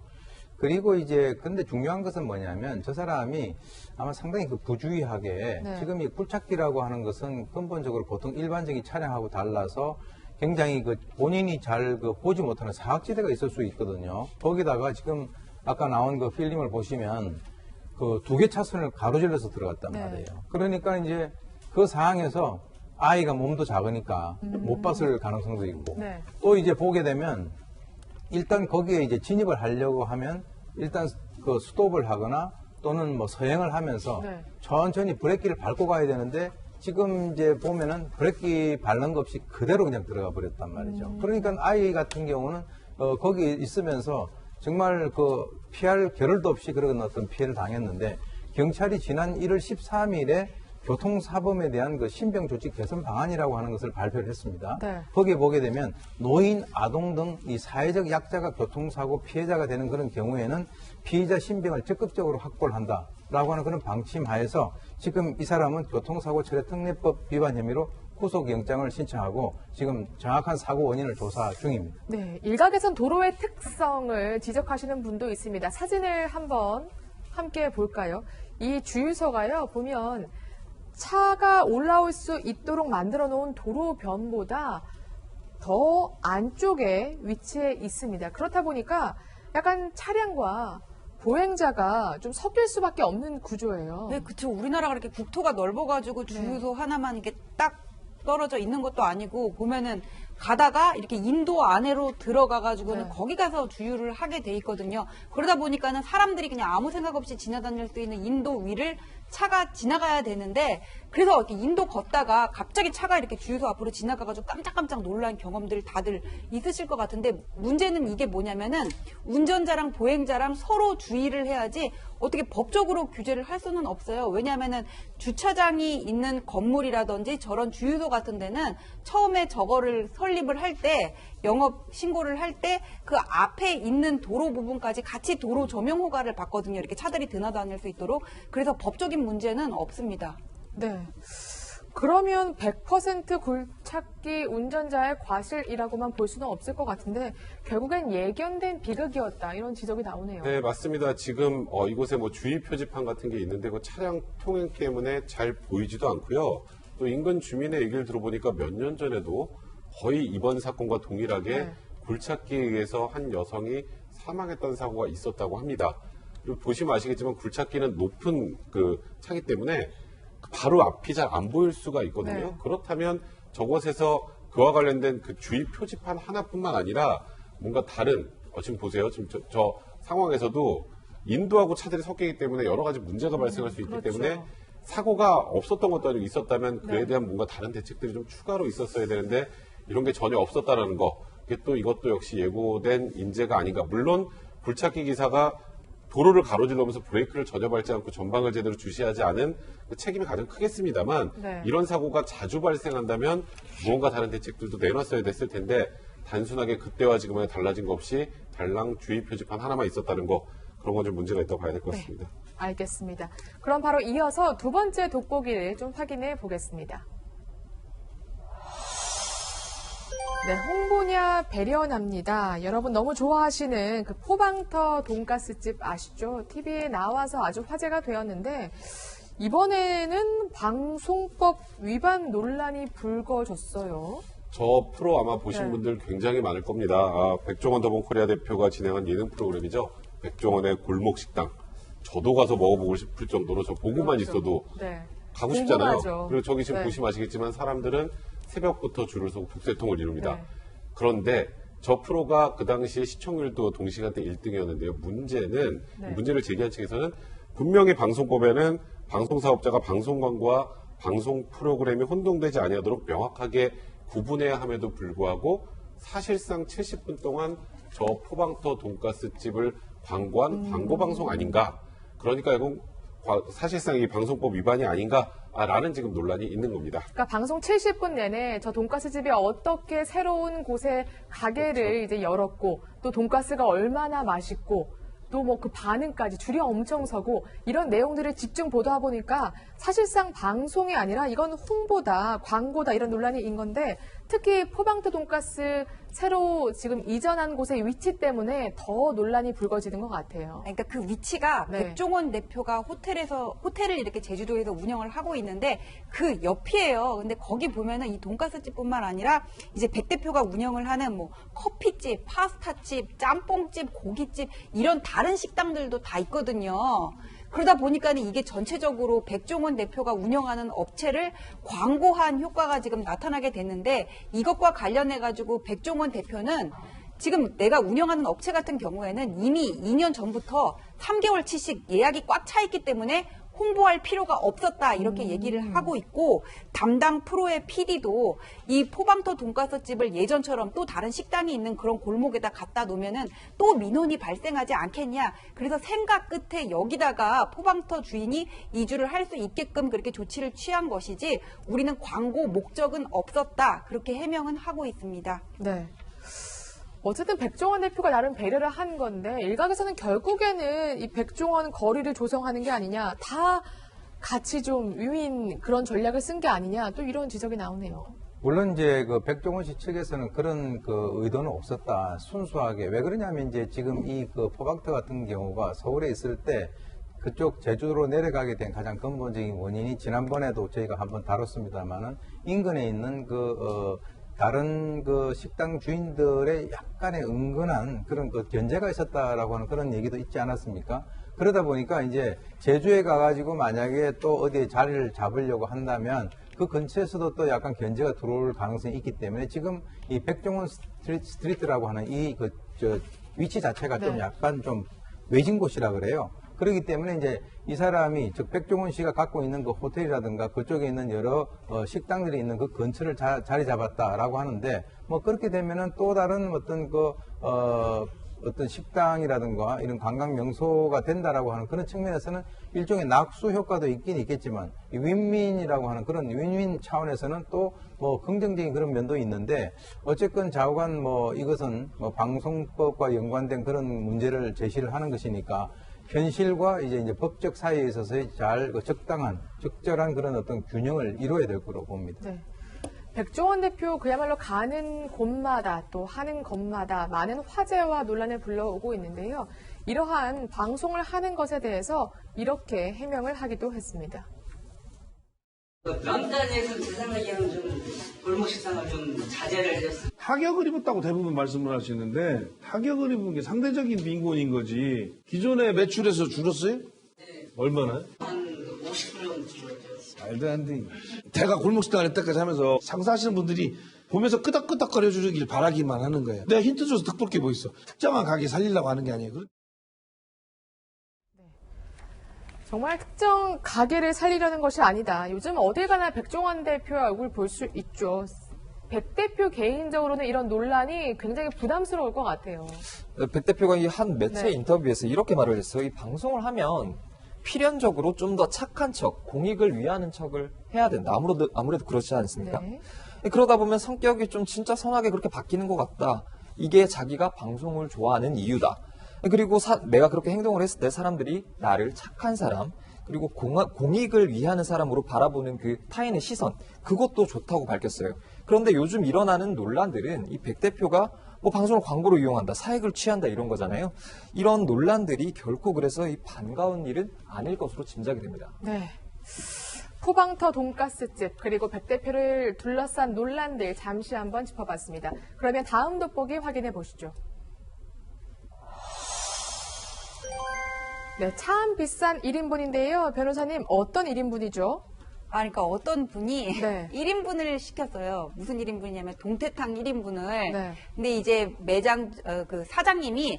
그리고 이제 근데 중요한 것은 뭐냐면 저 사람이 아마 상당히 그 부주의하게 지금 이 굴착기라고 하는 것은 근본적으로 보통 일반적인 차량하고 달라서 굉장히 그 본인이 잘 그 보지 못하는 사각지대가 있을 수 있거든요. 거기다가 지금 아까 나온 그 필름을 보시면 그 2개 차선을 가로질러서 들어갔단 말이에요. 그러니까 이제 그 상황에서 아이가 몸도 작으니까 못 봤을 가능성도 있고 또 이제 보게 되면 일단 거기에 이제 진입을 하려고 하면 일단 그 스톱을 하거나 또는 뭐 서행을 하면서 천천히 브레이크를 밟고 가야 되는데 지금 이제 보면은 브레이크 밟는 것 없이 그대로 그냥 들어가 버렸단 말이죠. 그러니까 아이 같은 경우는 거기 있으면서 정말 그 피할 겨를도 없이 그런 어떤 피해를 당했는데 경찰이 지난 1월 13일에 교통사범에 대한 그 신병조치 개선 방안이라고 하는 것을 발표를 했습니다. 거기에 보게 되면 노인, 아동 등 이 사회적 약자가 교통사고 피해자가 되는 그런 경우에는 피의자 신병을 적극적으로 확보를 한다라고 하는 그런 방침 하에서 지금 이 사람은 교통사고 처리 특례법 위반 혐의로 구속영장을 신청하고 지금 정확한 사고 원인을 조사 중입니다. 네, 일각에선 도로의 특성을 지적하시는 분도 있습니다. 사진을 한번 함께 볼까요? 이 주유소가요, 보면 차가 올라올 수 있도록 만들어 놓은 도로변보다 더 안쪽에 위치해 있습니다. 그렇다 보니까 약간 차량과 보행자가 좀 섞일 수밖에 없는 구조예요. 네, 그렇죠. 우리나라가 그렇게 국토가 넓어가지고 주유소 하나만 이렇게 딱 떨어져 있는 것도 아니고 보면은 가다가 이렇게 인도 안으로 들어가가지고는 거기 가서 주유를 하게 돼 있거든요. 그러다 보니까는 사람들이 그냥 아무 생각 없이 지나다닐 수 있는 인도 위를 차가 지나가야 되는데 그래서 이렇게 인도 걷다가 갑자기 차가 이렇게 주유소 앞으로 지나가가지고 깜짝깜짝 놀란 경험들 다들 있으실 것 같은데 문제는 이게 뭐냐면은 운전자랑 보행자랑 서로 주의를 해야지 어떻게 법적으로 규제를 할 수는 없어요. 왜냐하면은 주차장이 있는 건물이라든지 저런 주유소 같은 데는 처음에 저거를 설립을 할 때 영업 신고를 할 때 그 앞에 있는 도로 부분까지 같이 도로 조명 허가를 받거든요. 이렇게 차들이 드나다닐 수 있도록. 그래서 법적인 문제는 없습니다. 네. 그러면 100% 굴착기 운전자의 과실이라고만 볼 수는 없을 것 같은데 결국엔 예견된 비극이었다 이런 지적이 나오네요. 네, 맞습니다. 지금 이곳에 뭐 주의 표지판 같은 게 있는데 그 차량 통행 때문에 잘 보이지도 않고요. 또 인근 주민의 얘기를 들어보니까 몇 년 전에도 거의 이번 사건과 동일하게 네. 굴착기에 의해서 한 여성이 사망했던 사고가 있었다고 합니다. 그리고 보시면 아시겠지만 굴착기는 높은 그 차기 때문에 바로 앞이 잘 안 보일 수가 있거든요. 네. 그렇다면 저곳에서 그와 관련된 그 주의 표지판 하나뿐만 아니라 뭔가 다른 지금 보세요. 지금 저 상황에서도 인도하고 차들이 섞이기 때문에 여러 가지 문제가 발생할 수 있기 그렇죠. 때문에 사고가 없었던 것도 아니고 있었다면 그에 네. 대한 뭔가 다른 대책들이 좀 추가로 있었어야 되는데 이런 게 전혀 없었다라는 거. 이것도 역시 예고된 인재가 아닌가. 물론 굴착기 기사가 도로를 가로질러면서 브레이크를 전혀 밟지 않고 전방을 제대로 주시하지 않은 그 책임이 가장 크겠습니다만 네. 이런 사고가 자주 발생한다면 무언가 다른 대책들도 내놨어야 됐을 텐데 단순하게 그때와 지금은 달라진 거 없이 달랑 주의 표지판 하나만 있었다는 거 그런 건 좀 문제가 있다고 봐야 될 것 같습니다. 알겠습니다. 그럼 바로 이어서 두 번째 돋보기를 좀 확인해 보겠습니다. 네, 홍보냐 배려납니다. 여러분 너무 좋아하시는 그 포방터 돈가스집 아시죠? TV에 나와서 아주 화제가 되었는데 이번에는 방송법 위반 논란이 불거졌어요. 저 프로 아마 보신 네. 분들 굉장히 많을 겁니다. 백종원 더본코리아 대표가 진행한 예능 프로그램이죠. 백종원의 골목식당. 저도 가서 먹어보고 싶을 정도로 저 보고만 그렇죠. 있어도 네. 가고 싶잖아요. 궁금하죠. 그리고 저기 지금 네. 보시면 아시겠지만 사람들은 새벽부터 줄을 서고 북새통을 이룹니다. 네. 그런데 저 프로가 그 당시에 시청률도 동시간대 1등이었는데요. 문제는 네. 문제를 제기한 측에서는 분명히 방송법에는 방송사업자가 방송 광고와 방송 프로그램이 혼동되지 아니하도록 명확하게 구분해야 함에도 불구하고 사실상 70분 동안 저 포방터 돈가스 집을 광고한 광고 방송 아닌가? 그러니까 이건 사실상 이 방송법 위반이 아닌가라는 지금 논란이 있는 겁니다. 그러니까 방송 70분 내내 저 돈가스 집이 어떻게 새로운 곳에 가게를 그렇죠. 이제 열었고 또 돈가스가 얼마나 맛있고 또 뭐 그 반응까지 줄이 엄청 서고 이런 내용들을 집중 보도하 보니까 사실상 방송이 아니라 이건 홍보다 광고다 이런 논란이 인 건데 특히 포방터 돈가스 새로 지금 이전한 곳의 위치 때문에 더 논란이 불거지는 것 같아요. 그러니까 그 위치가 네. 백종원 대표가 호텔을 이렇게 제주도에서 운영을 하고 있는데 그 옆이에요. 근데 거기 보면은 이 돈가스집뿐만 아니라 이제 백 대표가 운영을 하는 뭐 커피집, 파스타집, 짬뽕집, 고깃집 이런 다른 식당들도 다 있거든요. 그러다 보니까 이게 전체적으로 백종원 대표가 운영하는 업체를 광고한 효과가 지금 나타나게 됐는데 이것과 관련해가지고 백종원 대표는 지금 내가 운영하는 업체 같은 경우에는 이미 2년 전부터 3개월치씩 예약이 꽉 차 있기 때문에 홍보할 필요가 없었다 이렇게 얘기를 하고 있고 담당 프로의 PD도 이 포방터 돈가스집을 예전처럼 또 다른 식당이 있는 그런 골목에다 갖다 놓으면은 또 민원이 발생하지 않겠냐. 그래서 생각 끝에 여기다가 포방터 주인이 이주를 할 수 있게끔 그렇게 조치를 취한 것이지 우리는 광고 목적은 없었다. 그렇게 해명은 하고 있습니다. 네. 어쨌든 백종원 대표가 나름 배려를 한 건데 일각에서는 결국에는 이 백종원 거리를 조성하는 게 아니냐 다 같이 좀 위인 그런 전략을 쓴 게 아니냐 또 이런 지적이 나오네요. 물론 이제 그 백종원 씨 측에서는 그런 그 의도는 없었다. 순수하게. 왜 그러냐면 이제 지금 이 그 포방터 같은 경우가 서울에 있을 때 그쪽 제주도로 내려가게 된 가장 근본적인 원인이 지난번에도 저희가 한번 다뤘습니다만은 인근에 있는 다른 그 식당 주인들의 약간의 은근한 그런 그 견제가 있었다라고 하는 그런 얘기도 있지 않았습니까? 그러다 보니까 이제 제주에 가가지고 만약에 또 어디에 자리를 잡으려고 한다면 그 근처에서도 또 약간 견제가 들어올 가능성이 있기 때문에 지금 이 백종원 스트리트라고 하는 위치 자체가 좀 네. 약간 좀 외진 곳이라 그래요. 그렇기 때문에 이제 이 사람이 즉 백종원 씨가 갖고 있는 그 호텔이라든가 그쪽에 있는 여러 식당들이 있는 그 근처를 자리 잡았다라고 하는데 뭐 그렇게 되면은 또 다른 어떤 식당이라든가 이런 관광 명소가 된다라고 하는 그런 측면에서는 일종의 낙수 효과도 있긴 있겠지만 이 윈윈이라고 하는 그런 윈윈 차원에서는 또 뭐 긍정적인 그런 면도 있는데 어쨌건 좌우간 이것은 방송법과 연관된 그런 문제를 제시를 하는 것이니까 현실과 이제 법적 사이에 있어서의 적절한 그런 어떤 균형을 이루어야 될 거라고 봅니다. 네. 백종원 대표 그야말로 가는 곳마다 또 하는 것마다 많은 화제와 논란을 불러오고 있는데요. 이러한 방송을 하는 것에 대해서 이렇게 해명을 하기도 했습니다. 명단에서 제 생각에는 좀 골목 식당을 좀 자제를 해줬어요. 타격을 입었다고 대부분 말씀을 하시는데 타격을 입은 게 상대적인 빈곤인 거지. 기존에 매출에서 줄었어요? 네. 얼마나? 한 50% 정도 줄었죠. 말도 안 돼. 제가 골목식당을 이때까지 하면서 장사하시는 분들이 보면서 끄덕끄덕거려 주길 바라기만 하는 거예요. 내가 힌트 줘서 득볼 게 뭐 있어. 특정한 가게 살리려고 하는 게 아니에요. 정말 특정 가게를 살리려는 것이 아니다. 요즘 어딜 가나 백종원 대표의 얼굴 볼 수 있죠. 백 대표 개인적으로는 이런 논란이 굉장히 부담스러울 것 같아요. 백 대표가 이 한 매체 인터뷰에서 이렇게 말을 했어요. 이 방송을 하면 필연적으로 좀 더 착한 척, 공익을 위하는 척을 해야 된다. 아무래도 그렇지 않습니까? 네. 그러다 보면 성격이 좀 진짜 선하게 그렇게 바뀌는 것 같다. 이게 자기가 방송을 좋아하는 이유다. 그리고 내가 그렇게 행동을 했을 때 사람들이 나를 착한 사람, 그리고 공익을 위하는 사람으로 바라보는 그 타인의 시선, 그것도 좋다고 밝혔어요. 그런데 요즘 일어나는 논란들은 이 백 대표가 뭐 방송을 광고로 이용한다, 사익을 취한다 이런 거잖아요. 이런 논란들이 결코 그래서 이 반가운 일은 아닐 것으로 짐작이 됩니다. 네. 포방터 돈가스집 그리고 백 대표를 둘러싼 논란들 잠시 한번 짚어봤습니다. 그러면 다음 돋보기 확인해 보시죠. 네, 참 비싼 1인분인데요. 변호사님, 어떤 1인분이죠? 그러니까 어떤 분이 네. 1인분을 시켰어요. 무슨 1인분이냐면 동태탕 1인분을. 네. 근데 이제 매장 그 사장님이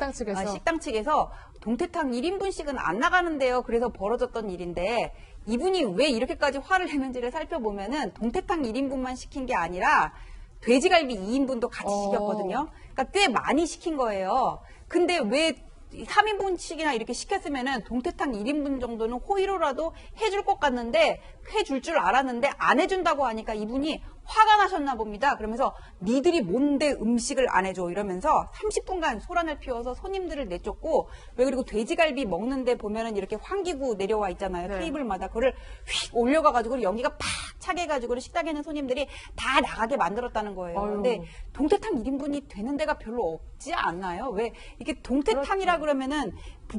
식당 측에서 동태탕 1인분씩은 안 나가는데요. 그래서 벌어졌던 일인데 이분이 왜 이렇게까지 화를 내는지를 살펴보면은 동태탕 1인분만 시킨 게 아니라 돼지갈비 2인분도 같이 시켰거든요. 그러니까 꽤 많이 시킨 거예요. 근데 왜 3인분씩이나 이렇게 시켰으면은 동태탕 1인분 정도는 호의로라도 해줄 것 같는데 해줄 줄 알았는데 안 해준다고 하니까 이분이 화가 나셨나 봅니다. 그러면서 니들이 뭔데 음식을 안 해줘 이러면서 30분간 소란을 피워서 손님들을 내쫓고 왜 그리고 돼지갈비 먹는데 보면은 이렇게 환기구 내려와 있잖아요. 네. 테이블마다 그걸 휙 올려가가지고 연기가 팍 차게 해가지고 식당에 있는 손님들이 다 나가게 만들었다는 거예요. 아유. 근데 동태탕 1인분이 되는 데가 별로 없지 않나요? 왜 이게 동태탕이라 그러면은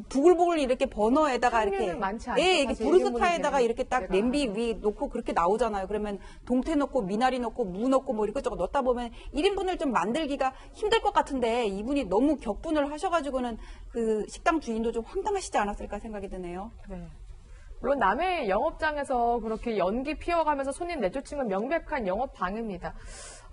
부글부글 이렇게 버너에다가 이렇게 많지 않죠, 예, 이렇게 사실 브루스타에다가 1인분이면. 이렇게 딱 제가. 냄비 위 놓고 그렇게 나오잖아요. 그러면 동태 넣고 미나리 넣고 무 넣고 뭐 이것저것 넣다 보면 1인분을 좀 만들기가 힘들 것 같은데 이분이 너무 격분을 하셔가지고는 그 식당 주인도 좀 황당하시지 않았을까 생각이 드네요. 네. 물론 남의 영업장에서 그렇게 연기 피워가면서 손님 내쫓은 건 명백한 영업 방해입니다.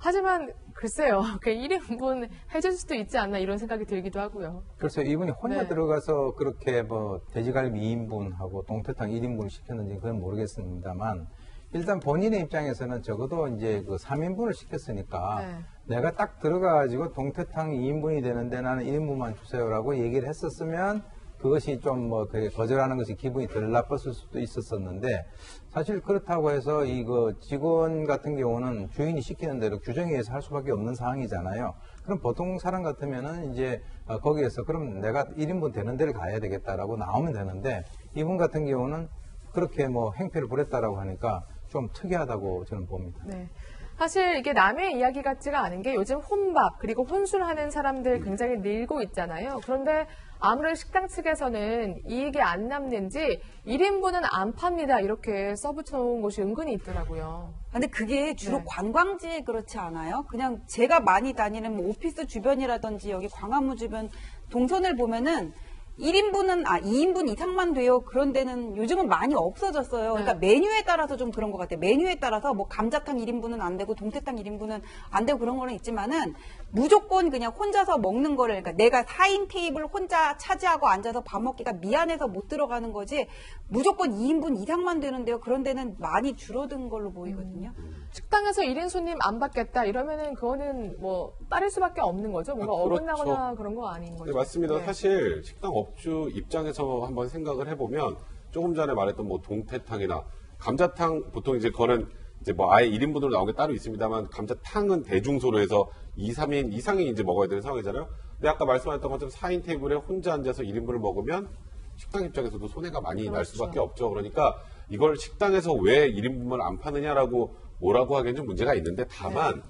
하지만 글쎄요, 그 1인분 해줄 수도 있지 않나 이런 생각이 들기도 하고요. 그래서 이분이 혼자 네. 들어가서 그렇게 뭐 돼지갈비 2인분하고 동태탕 1인분을 시켰는지 그건 모르겠습니다만 일단 본인의 입장에서는 적어도 이제 그 3인분을 시켰으니까 네. 내가 딱 들어가가지고 동태탕 2인분이 되는데 나는 1인분만 주세요라고 얘기를 했었으면 그것이 좀 뭐 거절하는 것이 기분이 덜 나빴을 수도 있었었는데 사실 그렇다고 해서 이거 직원 같은 경우는 주인이 시키는 대로 규정에 의해서 할 수밖에 없는 상황이잖아요. 그럼 보통 사람 같으면은 이제 거기에서 그럼 내가 1인분 되는 데를 가야 되겠다라고 나오면 되는데 이분 같은 경우는 그렇게 뭐 행패를 부렸다라고 하니까 좀 특이하다고 저는 봅니다. 네. 사실 이게 남의 이야기 같지가 않은 게 요즘 혼밥 그리고 혼술하는 사람들 굉장히 늘고 있잖아요. 그런데 아무래도 식당 측에서는 이익이 안 남는지 1인분은 안 팝니다. 이렇게 써붙여놓은 곳이 은근히 있더라고요. 근데 그게 주로 네. 관광지에 그렇지 않아요? 그냥 제가 많이 다니는 뭐 오피스 주변이라든지 여기 광화문 주변 동선을 보면은 2인분 이상만 돼요. 그런 데는 요즘은 많이 없어졌어요. 그러니까 메뉴에 따라서 좀 그런 것 같아요. 메뉴에 따라서 뭐 감자탕 1인분은 안 되고 동태탕 1인분은 안 되고 그런 거는 있지만은 무조건 그냥 혼자서 먹는 거를 그러니까 내가 4인 테이블 혼자 차지하고 앉아서 밥 먹기가 미안해서 못 들어가는 거지 무조건 2인분 이상만 되는데요. 그런 데는 많이 줄어든 걸로 보이거든요. 식당에서 1인 손님 안 받겠다 이러면은 그거는 뭐 따를 수밖에 없는 거죠. 뭔가 그렇죠. 어긋나거나 그런 거 아닌 거죠. 네, 맞습니다. 네. 사실 식당 업주 입장에서 한번 생각을 해보면 조금 전에 말했던 뭐 동태탕이나 감자탕 보통 이제 그거는 이제 뭐 아예 1인분으로 나온 게 따로 있습니다만 감자탕은 대중소로 해서 2, 3인 이상이 이제 먹어야 되는 상황이잖아요. 근데 아까 말씀하셨던 것처럼 4인 테이블에 혼자 앉아서 1인분을 먹으면 식당 입장에서도 손해가 많이 날 수밖에 없죠. 그러니까 이걸 식당에서 왜 1인분을 안 파느냐라고 뭐라고 하기엔 좀 문제가 있는데 다만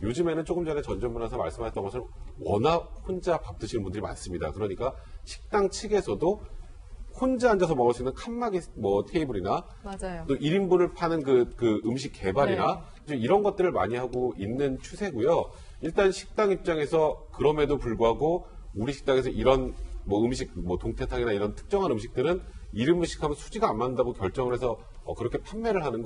요즘에는 조금 전에 전전문에서 말씀하셨던 것처럼 워낙 혼자 밥 드시는 분들이 많습니다. 그러니까 식당 측에서도 혼자 앉아서 먹을 수 있는 칸막이 뭐 테이블이나 맞아요. 또 1인분을 파는 그 음식 개발이나 좀 이런 것들을 많이 하고 있는 추세고요. 일단 식당 입장에서 그럼에도 불구하고 우리 식당에서 이런 뭐 음식, 뭐 동태탕이나 이런 특정한 음식들은 1인분씩 하면 수지가 안 맞는다고 결정을 해서 그렇게 판매를 하는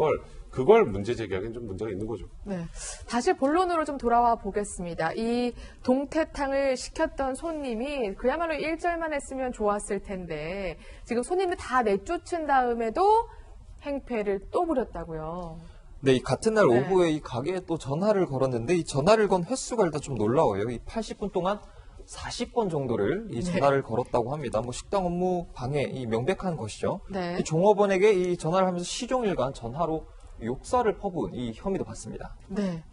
그걸 문제 제기하기엔 좀 문제가 있는 거죠. 네. 다시 본론으로 좀 돌아와 보겠습니다. 이 동태탕을 시켰던 손님이 그야말로 1절만 했으면 좋았을 텐데 지금 손님들 다 내쫓은 다음에도 행패를 또 부렸다고요. 네, 이 같은 날 네. 오후에 이 가게에 또 전화를 걸었는데 이 전화를 건 횟수가 일단 좀 놀라워요. 이 80분 동안 40번 정도를 이 전화를 걸었다고 합니다. 뭐 식당 업무 방해, 이 명백한 것이죠. 네. 이 종업원에게 이 전화를 하면서 시종일관 전화로 욕설을 퍼부은 이 혐의도 받습니다. 네.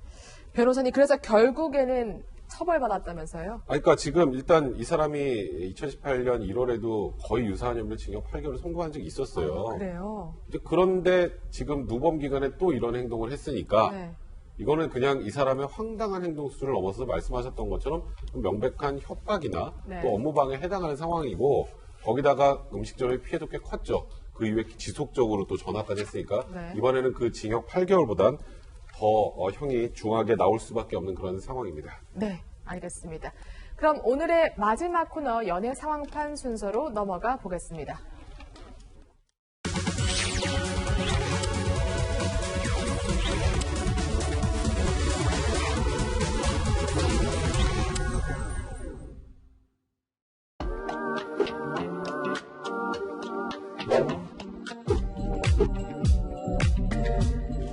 변호사님, 그래서 결국에는 처벌받았다면서요? 그러니까 지금 일단 이 사람이 2018년 1월에도 거의 유사한 혐의로 징역 8개월을 선고한 적이 있었어요. 그래요? 이제 그런데 지금 누범 기간에 또 이런 행동을 했으니까 네. 이거는 그냥 이 사람의 황당한 행동 수준을 넘어서 말씀하셨던 것처럼 명백한 협박이나 네. 또 업무방해에 해당하는 상황이고 거기다가 음식점의 피해도 꽤 컸죠. 그 이후에 지속적으로 또 전화까지 했으니까 네. 이번에는 그 징역 8개월보단 더 형이 중하게 나올 수밖에 없는 그런 상황입니다. 네, 알겠습니다. 그럼 오늘의 마지막 코너 연예 상황판 순서로 넘어가 보겠습니다.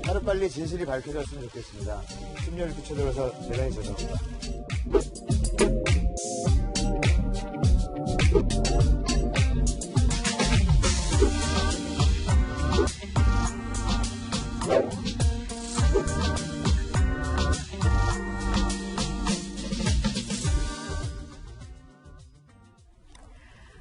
하루빨리 진실이 밝혀졌으면 좋겠습니다. 심려를 끼쳐들어서 대단히 죄송합니다.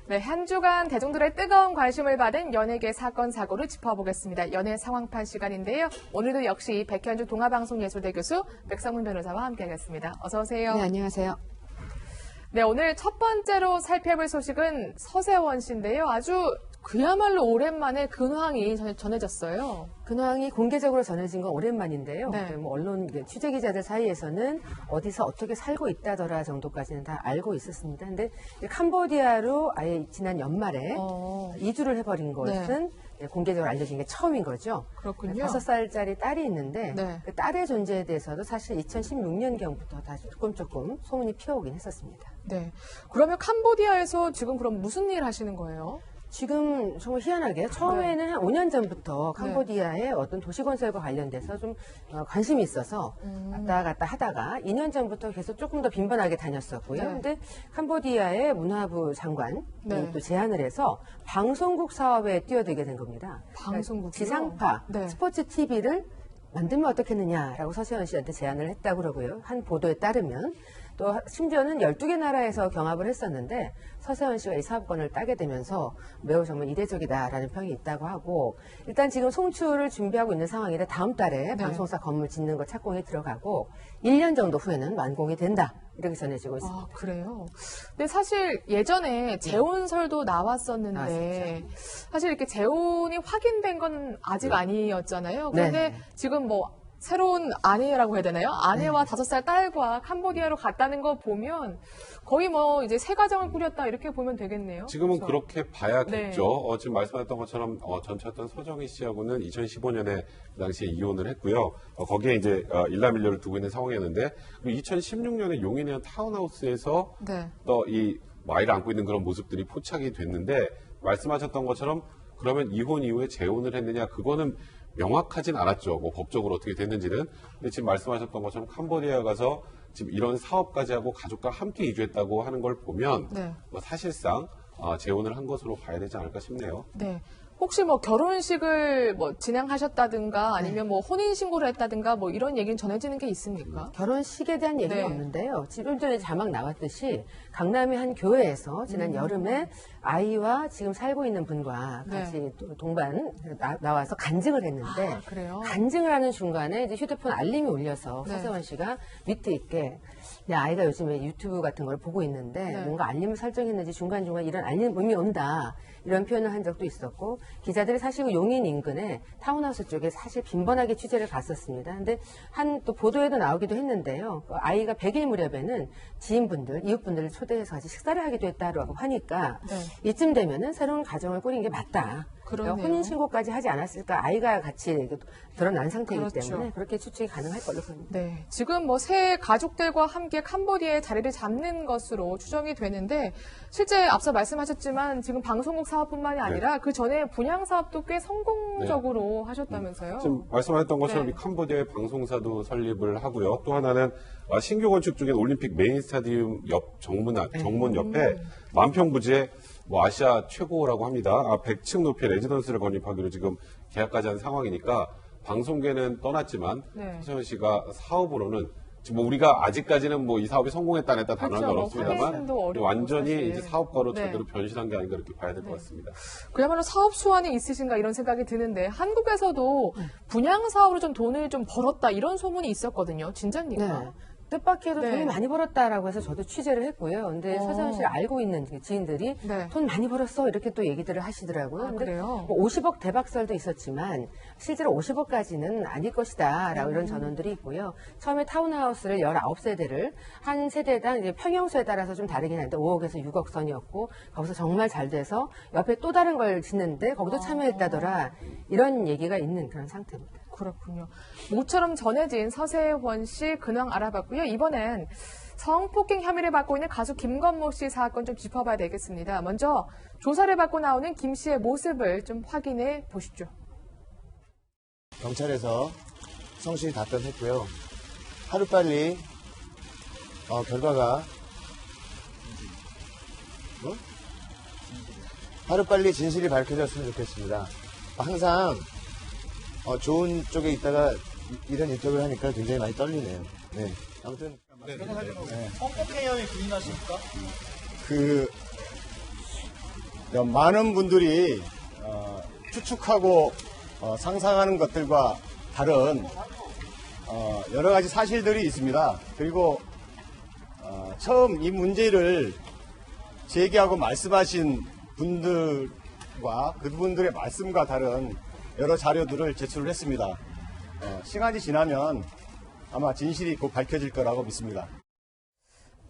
네, 한 주간 대중들의 뜨거운 관심을 받은 연예계 사건 사고를 짚어보겠습니다. 연예 상황판 시간인데요. 오늘도 역시 백현주 동아방송예술대 교수 백성문 변호사와 함께하겠습니다. 어서 오세요. 네, 안녕하세요. 네, 오늘 첫 번째로 살펴볼 소식은 서세원 씨인데요. 아주 그야말로 오랜만에 근황이 전해졌어요. 근황이 공개적으로 전해진 건 오랜만인데요. 네. 뭐 언론 취재 기자들 사이에서는 어디서 어떻게 살고 있다더라 정도까지는 다 알고 있었습니다. 근데 캄보디아로 아예 지난 연말에 이주를 해버린 것은 공개적으로 알려진 게 처음인 거죠. 그렇군요. 5살짜리 딸이 있는데 네. 그 딸의 존재에 대해서도 사실 2016년경부터 다시 조금 소문이 피어오긴 했었습니다. 네. 그러면 캄보디아에서 지금 그럼 무슨 일 하시는 거예요? 지금 정말 희한하게 처음에는 한 5년 전부터 캄보디아의 어떤 도시건설과 관련돼서 좀 관심이 있어서 왔다 갔다 하다가 2년 전부터 계속 조금 더 빈번하게 다녔었고요. 네. 근데 캄보디아의 문화부 장관이 네. 또 제안을 해서 방송국 사업에 뛰어들게 된 겁니다. 방송국이요? 지상파, 네. 스포츠 TV를 만들면 어떻겠느냐라고 서세원 씨한테 제안을 했다고 그러고요. 한 보도에 따르면 또 심지어는 12개 나라에서 경합을 했었는데 서세원 씨가 이 사업권을 따게 되면서 매우 정말 이례적이다라는 평이 있다고 하고 일단 지금 송출을 준비하고 있는 상황인데 다음 달에 방송사 건물 짓는 거 착공에 들어가고 1년 정도 후에는 완공이 된다. 이렇게 전해지고 있습니다. 아, 그래요? 근데 사실 예전에 재혼설도 나왔었는데 사실 이렇게 재혼이 확인된 건 아직 아니었잖아요. 그런데 지금 뭐 새로운 아내라고 해야 되나요? 아내와 5살 딸과 캄보디아로 갔다는 거 보면 거의 뭐 이제 새 가정을 꾸렸다 이렇게 보면 되겠네요. 지금은 그렇죠? 그렇게 봐야겠죠. 지금 말씀하셨던 것처럼 전처였던 서정희 씨하고는 2015년에 그 당시에 이혼을 했고요. 거기에 이제 일남일녀를 두고 있는 상황이었는데 그리고 2016년에 용인의 타운하우스에서 또 이 아이를 안고 있는 그런 모습들이 포착이 됐는데 말씀하셨던 것처럼 그러면 이혼 이후에 재혼을 했느냐 그거는 명확하진 않았죠. 뭐 법적으로 어떻게 됐는지는. 근데 지금 말씀하셨던 것처럼 캄보디아 가서 지금 이런 사업까지 하고 가족과 함께 이주했다고 하는 걸 보면 뭐 사실상 재혼을 한 것으로 봐야 되지 않을까 싶네요. 네. 혹시 뭐 결혼식을 뭐 진행하셨다든가 아니면 뭐 혼인신고를 했다든가 뭐 이런 얘기는 전해지는 게 있습니까? 결혼식에 대한 얘기는 네. 없는데요. 지금 전에 자막 나왔듯이 강남의 한 교회에서 지난 여름에 아이와 지금 살고 있는 분과 네. 같이 또 동반 나와서 간증을 했는데 아, 그래요? 간증을 하는 중간에 이제 휴대폰 알림이 울려서 네. 서세원 씨가 밑에 있게 내 아이가 요즘에 유튜브 같은 걸 보고 있는데 네. 뭔가 알림을 설정했는지 중간중간 이런 알림이 온다. 이런 표현을 한 적도 있었고 기자들이 사실 그 용인 인근에 타운하우스 쪽에 사실 빈번하게 취재를 갔었습니다. 근데 한 또 보도에도 나오기도 했는데요. 그 아이가 100일 무렵에는 지인분들, 이웃분들을 초대해서 같이 식사를 하기도 했다고 하니까 네. 이쯤 되면은 새로운 가정을 꾸린 게 맞다. 그러네요. 혼인신고까지 하지 않았을까. 아이가 같이 드러난 상태이기 그렇죠. 때문에 그렇게 추측이 가능할 걸로 보입니다. 네, 지금 뭐 새 가족들과 함께 캄보디아에 자리를 잡는 것으로 추정이 되는데 실제 앞서 말씀하셨지만 지금 방송국 사업뿐만이 아니라 그 전에 분양 사업도 꽤 성공적으로 하셨다면서요? 지금 말씀하셨던 것처럼 네. 이 캄보디아의 방송사도 설립을 하고요. 또 하나는 신규 건축 중인 올림픽 메인 스타디움 옆 정문 옆에 만평 부지에 뭐 아시아 최고라고 합니다. 100층 높이의 레지던스를 건립하기로 지금 계약까지 한 상황이니까 방송계는 떠났지만 네. 서세원 씨가 사업으로는 지금 뭐 우리가 아직까지는 뭐 이 사업이 성공했다 안 했다 단언할 건 그렇죠. 없습니다만 확인도 어렵고, 완전히 사실. 이제 사업가로 네. 제대로 변신한 게 아닌가 이렇게 봐야 될 것 같습니다. 그야말로 사업 수완이 있으신가 이런 생각이 드는데 한국에서도 분양 사업으로 좀 돈을 좀 벌었다 이런 소문이 있었거든요. 진짜입니까? 네. 뜻밖에도 네. 돈이 많이 벌었다라고 해서 저도 취재를 했고요. 근데 서세원 씨를 알고 있는 지인들이 네. 돈 많이 벌었어 이렇게 또 얘기들을 하시더라고요. 아, 근데 그래요? 뭐 50억 대박설도 있었지만 실제로 50억까지는 아닐 것이다라고 이런 전언들이 있고요. 처음에 타운하우스를 19세대를 한 세대당 이제 평형수에 따라서 좀 다르긴 한데 5억에서 6억 선이었고 거기서 정말 잘 돼서 옆에 또 다른 걸 짓는데 거기도 참여했다더라 이런 얘기가 있는 그런 상태입니다. 그렇군요. 모처럼 전해진 서세원 씨 근황 알아봤고요. 이번엔 성폭행 혐의를 받고 있는 가수 김건모 씨 사건 좀 짚어봐야 되겠습니다. 먼저 조사를 받고 나오는 김 씨의 모습을 좀 확인해 보시죠. 경찰에서 성실히 답변했고요. 하루빨리 결과가 하루빨리 진실이 밝혀졌으면 좋겠습니다. 항상 좋은 쪽에 있다가 이런 인터뷰를 하니까 굉장히 많이 떨리네요. 네. 아무튼 성폭행 혐의 부인하십니까? 많은 분들이 추측하고 상상하는 것들과 다른 여러 가지 사실들이 있습니다. 그리고 처음 이 문제를 제기하고 말씀하신 분들과 그분들의 말씀과 다른 여러 자료들을 제출을 했습니다. 시간이 지나면 아마 진실이 곧 밝혀질 거라고 믿습니다.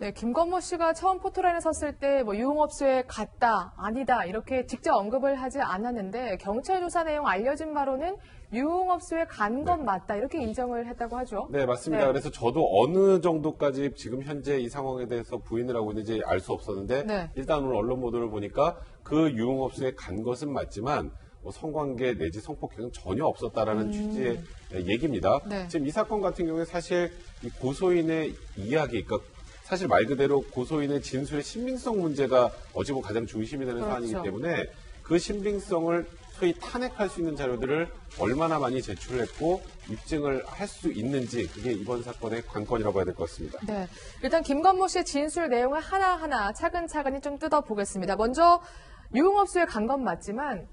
네, 김건모 씨가 처음 포토라인에 섰을 때 뭐 유흥업소에 갔다, 아니다 이렇게 직접 언급을 하지 않았는데 경찰 조사 내용 알려진 바로는 유흥업소에 간 건 맞다 이렇게 인정을 했다고 하죠. 네, 맞습니다. 네. 그래서 저도 어느 정도까지 지금 현재 이 상황에 대해서 부인을 하고 있는지 알 수 없었는데 네. 일단 오늘 언론 보도를 보니까 그 유흥업소에 간 것은 맞지만 뭐 성관계 내지 성폭행은 전혀 없었다라는 취지의 얘기입니다. 네. 지금 이 사건 같은 경우에 사실 이 고소인의 이야기, 그러니까 사실 말 그대로 고소인의 진술의 신빙성 문제가 어찌 보면 가장 중심이 되는 그렇죠. 사안이기 때문에 그 신빙성을 소위 탄핵할 수 있는 자료들을 얼마나 많이 제출했고 입증을 할 수 있는지 그게 이번 사건의 관건이라고 해야 될 것 같습니다. 네, 일단 김건모 씨의 진술 내용을 하나하나 차근차근히 좀 뜯어보겠습니다. 먼저 유흥업소에 간 건 맞지만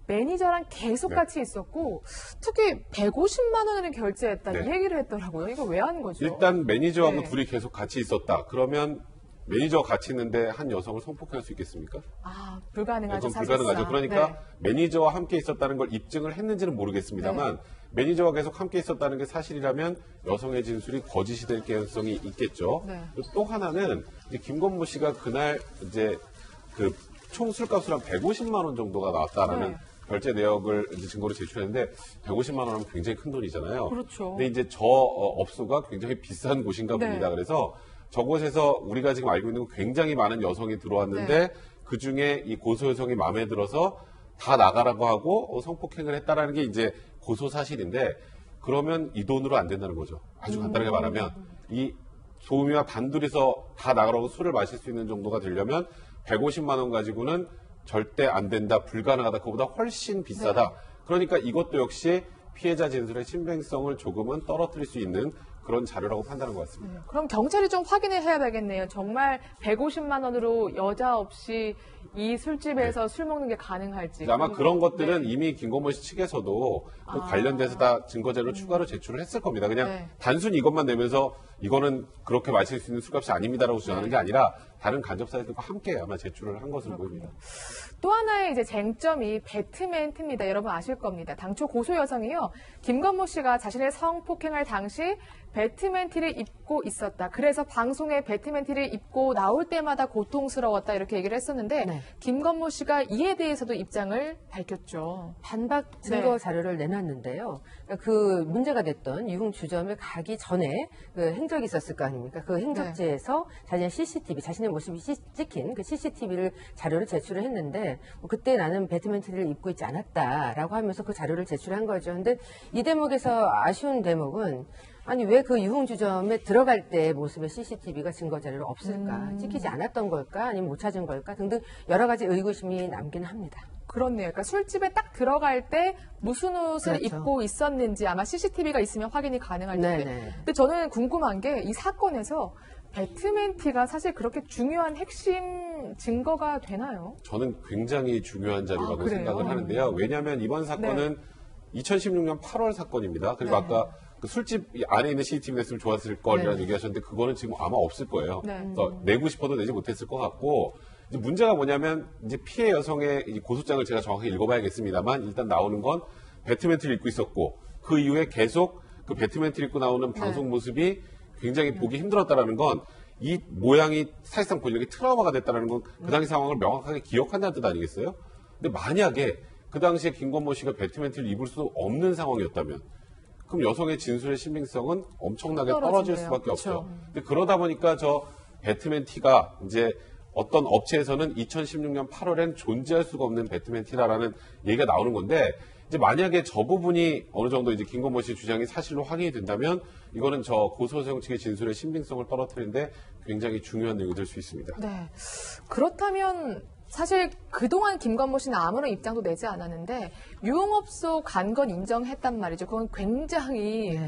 매니저랑 계속 네. 같이 있었고 특히 150만 원을 결제했다 네. 이 얘기를 했더라고요. 이거 왜 한 거죠? 일단 매니저하고 네. 둘이 계속 같이 있었다. 그러면 매니저가 같이 있는데 한 여성을 성폭행할 수 있겠습니까? 아, 불가능하죠. 그건 사실상. 불가능하죠. 그러니까 네. 매니저와 함께 있었다는 걸 입증을 했는지는 모르겠습니다만 매니저와 계속 함께 있었다는 게 사실이라면 여성의 진술이 거짓이 될 가능성이 있겠죠. 네. 또 하나는 이제 김건모 씨가 그날 이제 그 총 술값으로 한 150만 원 정도가 나왔다라는 네. 결제 내역을 이제 증거로 제출했는데 150만 원은 굉장히 큰 돈이잖아요. 그렇죠. 근데 이제 저 업소가 굉장히 비싼 곳인가 네. 봅니다. 그래서 저곳에서 우리가 지금 알고 있는 건 굉장히 많은 여성이 들어왔는데 네. 그 중에 이 고소 여성이 마음에 들어서 다 나가라고 하고 성폭행을 했다라는 게 이제 고소 사실인데 그러면 이 돈으로 안 된다는 거죠. 아주 간단하게 말하면 이 소음이와 단둘이서 다 나가라고 술을 마실 수 있는 정도가 되려면 150만 원 가지고는 절대 안 된다, 불가능하다, 그보다 훨씬 비싸다. 네. 그러니까 이것도 역시 피해자 진술의 신빙성을 조금은 떨어뜨릴 수 있는 그런 자료라고 판단한 것 같습니다. 그럼 경찰이 좀 확인을 해야 되겠네요. 정말 150만 원으로 여자 없이 이 술집에서 술 먹는 게 가능할지. 아마 그런 것들은 네. 이미 김건모 씨 측에서도 그 관련돼서 다 증거자료 추가로 제출을 했을 겁니다. 그냥 네. 단순히 이것만 내면서 이거는 그렇게 마실 수 있는 술값이 아닙니다라고 주장하는 게 아니라 다른 간접사실들과 함께 아마 제출을 한 것으로 보입니다. 또 하나의 이제 쟁점이 배트멘트입니다. 여러분 아실 겁니다. 당초 고소 여성이요. 김건모 씨가 자신의 성폭행할 당시 배트멘티를 입고 있었다. 그래서 방송에 배트멘티를 입고 나올 때마다 고통스러웠다. 이렇게 얘기를 했었는데 네. 김건모 씨가 이에 대해서도 입장을 밝혔죠. 반박 증거 네. 자료를 내놨는데요. 그 문제가 됐던 유흥 주점에 가기 전에 그 행적이 있었을 거 아닙니까? 그 행적지에서 자신의 CCTV, 자신의 모습이 찍힌 그 CCTV를 자료를 제출을 했는데 그때 나는 배트멘티를 입고 있지 않았다라고 하면서 그 자료를 제출한 거죠. 근데 이 대목에서 아쉬운 대목은 아니 왜 그 유흥주점에 들어갈 때 모습의 CCTV가 증거자료로 없을까? 찍히지 않았던 걸까? 아니면 못 찾은 걸까? 등등 여러 가지 의구심이 남기는 합니다. 그렇네요. 그러니까 술집에 딱 들어갈 때 무슨 옷을 그렇죠. 입고 있었는지 아마 CCTV가 있으면 확인이 가능할 텐데. 네네. 근데 저는 궁금한 게 이 사건에서 배트멘티가 사실 그렇게 중요한 핵심 증거가 되나요? 저는 굉장히 중요한 자료라고 그래요? 생각을 하는데요. 왜냐하면 이번 사건은 2016년 8월 사건입니다. 그리고 아까 그 술집 안에 있는 CCTV 냈으면 좋았을 거라는 얘기하셨는데 그거는 지금 아마 없을 거예요. 그래서 내고 싶어도 내지 못했을 것 같고 이제 문제가 뭐냐면 이제 피해 여성의 이 고소장을 제가 정확히 읽어봐야겠습니다만 일단 나오는 건 배트멘티를 입고 있었고 그 이후에 계속 그 배트멘티를 입고 나오는 방송 모습이 굉장히 보기 힘들었다라는 건 이 모양이 사실상 본인에게 트라우마가 됐다는 건 그 당시 상황을 명확하게 기억한다는 뜻 아니겠어요? 근데 만약에 그 당시에 김건모 씨가 배트멘티를 입을 수 없는 상황이었다면 그럼 여성의 진술의 신빙성은 엄청나게 떨어질 수밖에 없죠. 근데 그러다 보니까 저 배트멘티가 이제 어떤 업체에서는 2016년 8월엔 존재할 수가 없는 배트멘티다라는 얘기가 나오는 건데 이제 만약에 저 부분이 어느 정도 이제 김건모 씨 주장이 사실로 확인이 된다면 이거는 저 고소영 측의 진술의 신빙성을 떨어뜨리는데 굉장히 중요한 내용이 될 수 있습니다. 네. 그렇다면 사실 그동안 김건모 씨는 아무런 입장도 내지 않았는데 유흥업소 간 건 인정했단 말이죠. 그건 굉장히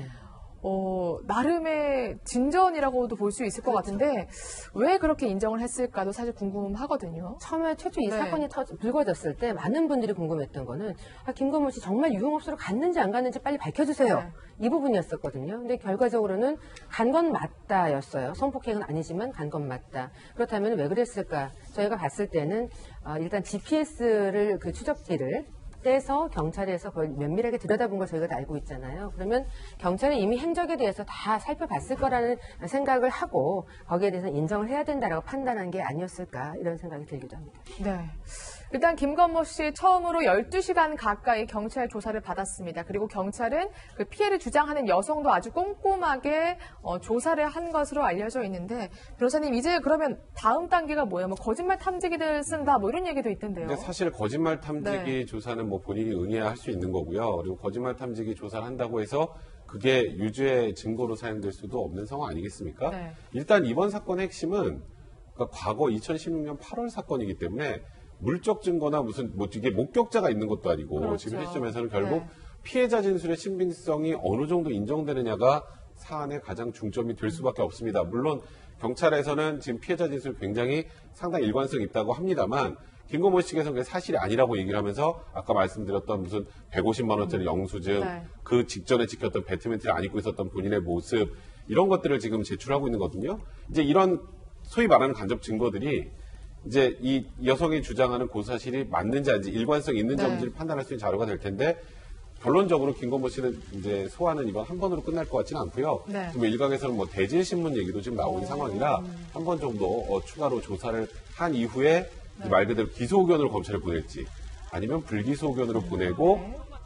나름의 진전이라고도 볼 수 있을 것 같은데 왜 그렇게 인정을 했을까도 사실 궁금하거든요. 처음에 최초 이 사건이 불거졌을 때 많은 분들이 궁금했던 거는 김건모 씨 정말 유흥업소로 갔는지 안 갔는지 빨리 밝혀주세요. 이 부분이었었거든요. 근데 결과적으로는 간 건 맞다였어요. 성폭행은 아니지만 간 건 맞다. 그렇다면 왜 그랬을까? 저희가 봤을 때는 일단 GPS를 그 추적기를 떼서 경찰에서 그걸 면밀하게 들여다본 걸 저희가 다 알고 있잖아요. 그러면 경찰은 이미 행적에 대해서 다 살펴봤을 거라는 생각을 하고 거기에 대해서 인정을 해야 된다라고 판단한 게 아니었을까 이런 생각이 들기도 합니다. 네. 일단 김건모 씨 처음으로 12시간 가까이 경찰 조사를 받았습니다. 그리고 경찰은 그 피해를 주장하는 여성도 아주 꼼꼼하게 조사를 한 것으로 알려져 있는데 변호사님 이제 그러면 다음 단계가 뭐예요? 뭐 거짓말 탐지기들 쓴다 뭐 이런 얘기도 있던데요. 근데 사실 거짓말 탐지기 조사는 뭐 본인이 응해야 할 수 있는 거고요. 그리고 거짓말 탐지기 조사를 한다고 해서 그게 유죄의 증거로 사용될 수도 없는 상황 아니겠습니까? 일단 이번 사건의 핵심은 그러니까 과거 2016년 8월 사건이기 때문에 물적 증거나 무슨 뭐 이게 목격자가 있는 것도 아니고 지금 시점에서는 결국 피해자 진술의 신빙성이 어느 정도 인정되느냐가 사안의 가장 중점이 될 수밖에 없습니다. 물론 경찰에서는 지금 피해자 진술 굉장히 상당히 일관성 있다고 합니다만 김건모 씨께서는 그게 사실이 아니라고 얘기를 하면서 아까 말씀드렸던 무슨 150만 원짜리 영수증 그 직전에 찍혔던 배트멘티를 안 입고 있었던 본인의 모습 이런 것들을 지금 제출하고 있는 거거든요. 이제 이런 소위 말하는 간접 증거들이 이제 이 여성이 주장하는 고사실이 맞는지 아닌지 일관성 있는지 없는지를 판단할 수 있는 자료가 될 텐데 결론적으로 김건모 씨는 이제 소환은 이번 한 번으로 끝날 것 같지는 않고요. 지금 일각에서는 뭐 대질신문 얘기도 지금 나오는 상황이라 한 번 정도 추가로 조사를 한 이후에 말 그대로 기소 의견으로 검찰에 보낼지 아니면 불기소 의견으로 보내고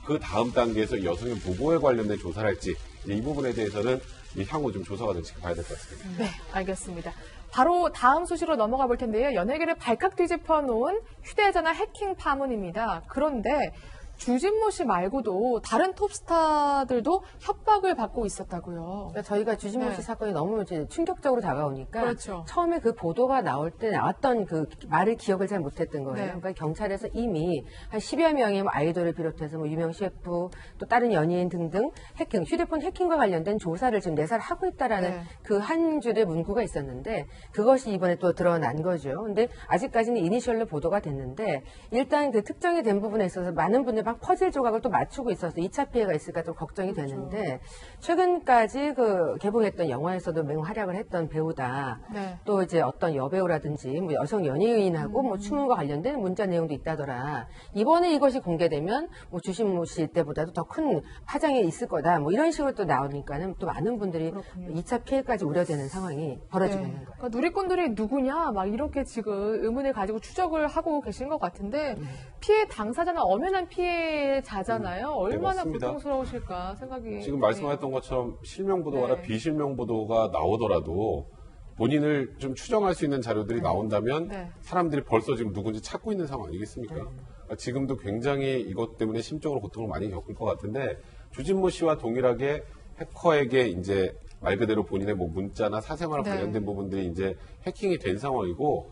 그 다음 단계에서 여성의 무고에 관련된 조사를 할지 이 부분에 대해서는 향후 좀 조사가 좀 지켜봐야 될 것 같습니다. 네, 알겠습니다. 바로 다음 소식으로 넘어가 볼 텐데요. 연예계를 발칵 뒤집어 놓은 휴대전화 해킹 파문입니다. 그런데 주진모 씨 말고도 다른 톱스타들도 협박을 받고 있었다고요. 그러니까 저희가 주진모 씨 사건이 너무 이제 충격적으로 다가오니까 그렇죠. 처음에 그 보도가 나올 때 나왔던 그 말을 기억을 잘 못했던 거예요. 네. 그러니까 경찰에서 이미 한 10여 명의 뭐 아이돌을 비롯해서 뭐 유명 셰프 또 다른 연예인 등등 해킹, 휴대폰 해킹과 관련된 조사를 지금 내사를 하고 있다라는 네. 그 한 줄의 문구가 있었는데 그것이 이번에 또 드러난 거죠. 근데 아직까지는 이니셜로 보도가 됐는데 일단 그 특정이 된 부분에 있어서 많은 분들이 막 퍼즐 조각을 또 맞추고 있어서 2차 피해가 있을까 좀 걱정이 되는데 최근까지 그 개봉했던 영화에서도 맹활약을 했던 배우다. 네. 또 이제 어떤 여배우라든지 뭐 여성 연예인하고 뭐 추문과 관련된 문자 내용도 있다더라. 이번에 이것이 공개되면 뭐 주신모 씨 때보다도 더 큰 파장이 있을 거다. 뭐 이런 식으로 또 나오니까는 또 많은 분들이 2차 피해까지 우려되는 상황이 벌어지고 있는 거예요. 그러니까 누리꾼들이 누구냐 막 이렇게 지금 의문을 가지고 추적을 하고 계신 것 같은데 피해 당사자는 엄연한 피해자잖아요. 얼마나 맞습니다. 고통스러우실까 생각이 지금 말씀하셨던 것처럼 실명 보도나 네. 비실명 보도가 나오더라도 본인을 좀 추정할 수 있는 자료들이 나온다면 네. 사람들이 벌써 지금 누군지 찾고 있는 상황 아니겠습니까? 그러니까 지금도 굉장히 이것 때문에 심적으로 고통을 많이 겪을 것 같은데 주진모 씨와 동일하게 해커에게 이제 말 그대로 본인의 뭐 문자나 사생활 네. 관련된 부분들이 이제 해킹이 된 상황이고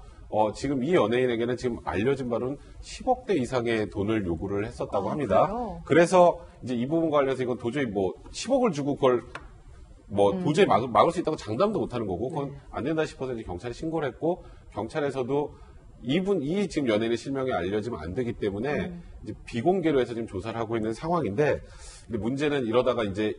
지금 이 연예인에게는 지금 알려진 바로는 10억대 이상의 돈을 요구를 했었다고 합니다. 그래요? 그래서 이제 이 부분과 관련해서 이건 도저히 뭐 10억을 주고 그걸 뭐 도저히 막을 수 있다고 장담도 못 하는 거고 그건 안 된다 싶어서 이제 경찰에 신고를 했고 경찰에서도 이 지금 연예인의 실명이 알려지면 안 되기 때문에 이제 비공개로 해서 지금 조사를 하고 있는 상황인데 근데 문제는 이러다가 이제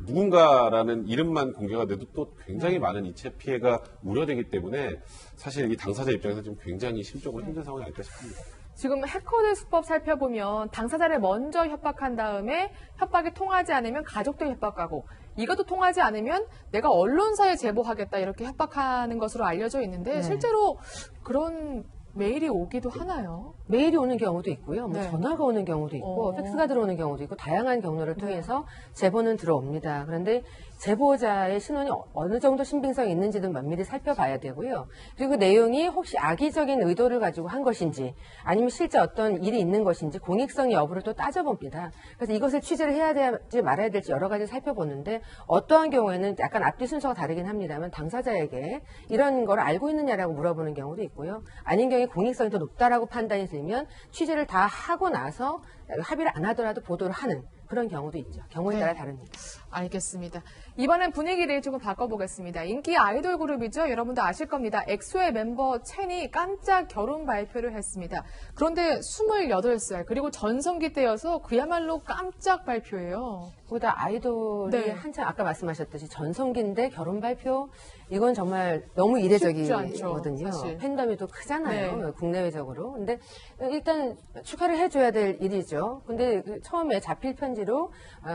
누군가라는 이름만 공개가 돼도 또 굉장히 많은 이체 피해가 우려되기 때문에 사실 이 당사자 입장에서 좀 굉장히 심적으로 힘든 상황이 아닐까 싶습니다. 지금 해커들 수법 살펴보면 당사자를 먼저 협박한 다음에 협박이 통하지 않으면 가족들 협박하고 이것도 통하지 않으면 내가 언론사에 제보하겠다 이렇게 협박하는 것으로 알려져 있는데 네. 실제로 그런 메일이 오기도 하나요? 메일이 오는 경우도 있고요. 뭐 네. 전화가 오는 경우도 있고 팩스가 들어오는 경우도 있고 다양한 경로를 통해서 제보는 들어옵니다. 그런데 제보자의 신원이 어느 정도 신빙성이 있는지도 면밀히 살펴봐야 되고요. 그리고 내용이 혹시 악의적인 의도를 가지고 한 것인지 아니면 실제 어떤 일이 있는 것인지 공익성 여부를 또 따져봅니다. 그래서 이것을 취재를 해야 될지 말아야 될지 여러 가지 살펴보는데 어떠한 경우에는 약간 앞뒤 순서가 다르긴 합니다만 당사자에게 이런 걸 알고 있느냐라고 물어보는 경우도 있고요. 아닌 경우에 공익성이 더 높다라고 판단이 들면 취재를 다 하고 나서 합의를 안 하더라도 보도를 하는 그런 경우도 있죠. 경우에 따라 다릅니다. 알겠습니다. 이번엔 분위기를 조금 바꿔보겠습니다. 인기 아이돌 그룹이죠. 여러분도 아실 겁니다. 엑소의 멤버 첸이 깜짝 결혼 발표를 했습니다. 그런데 28살 그리고 전성기 때여서 그야말로 깜짝 발표예요. 보다 아이돌이 네. 한참 아까 말씀하셨듯이 전성기인데 결혼 발표 이건 정말 너무 쉽지 이례적이거든요. 않죠, 사실. 팬덤이 또 크잖아요. 네. 국내외적으로. 근데 일단 축하를 해줘야 될 일이죠. 근데 처음에 자필 편지로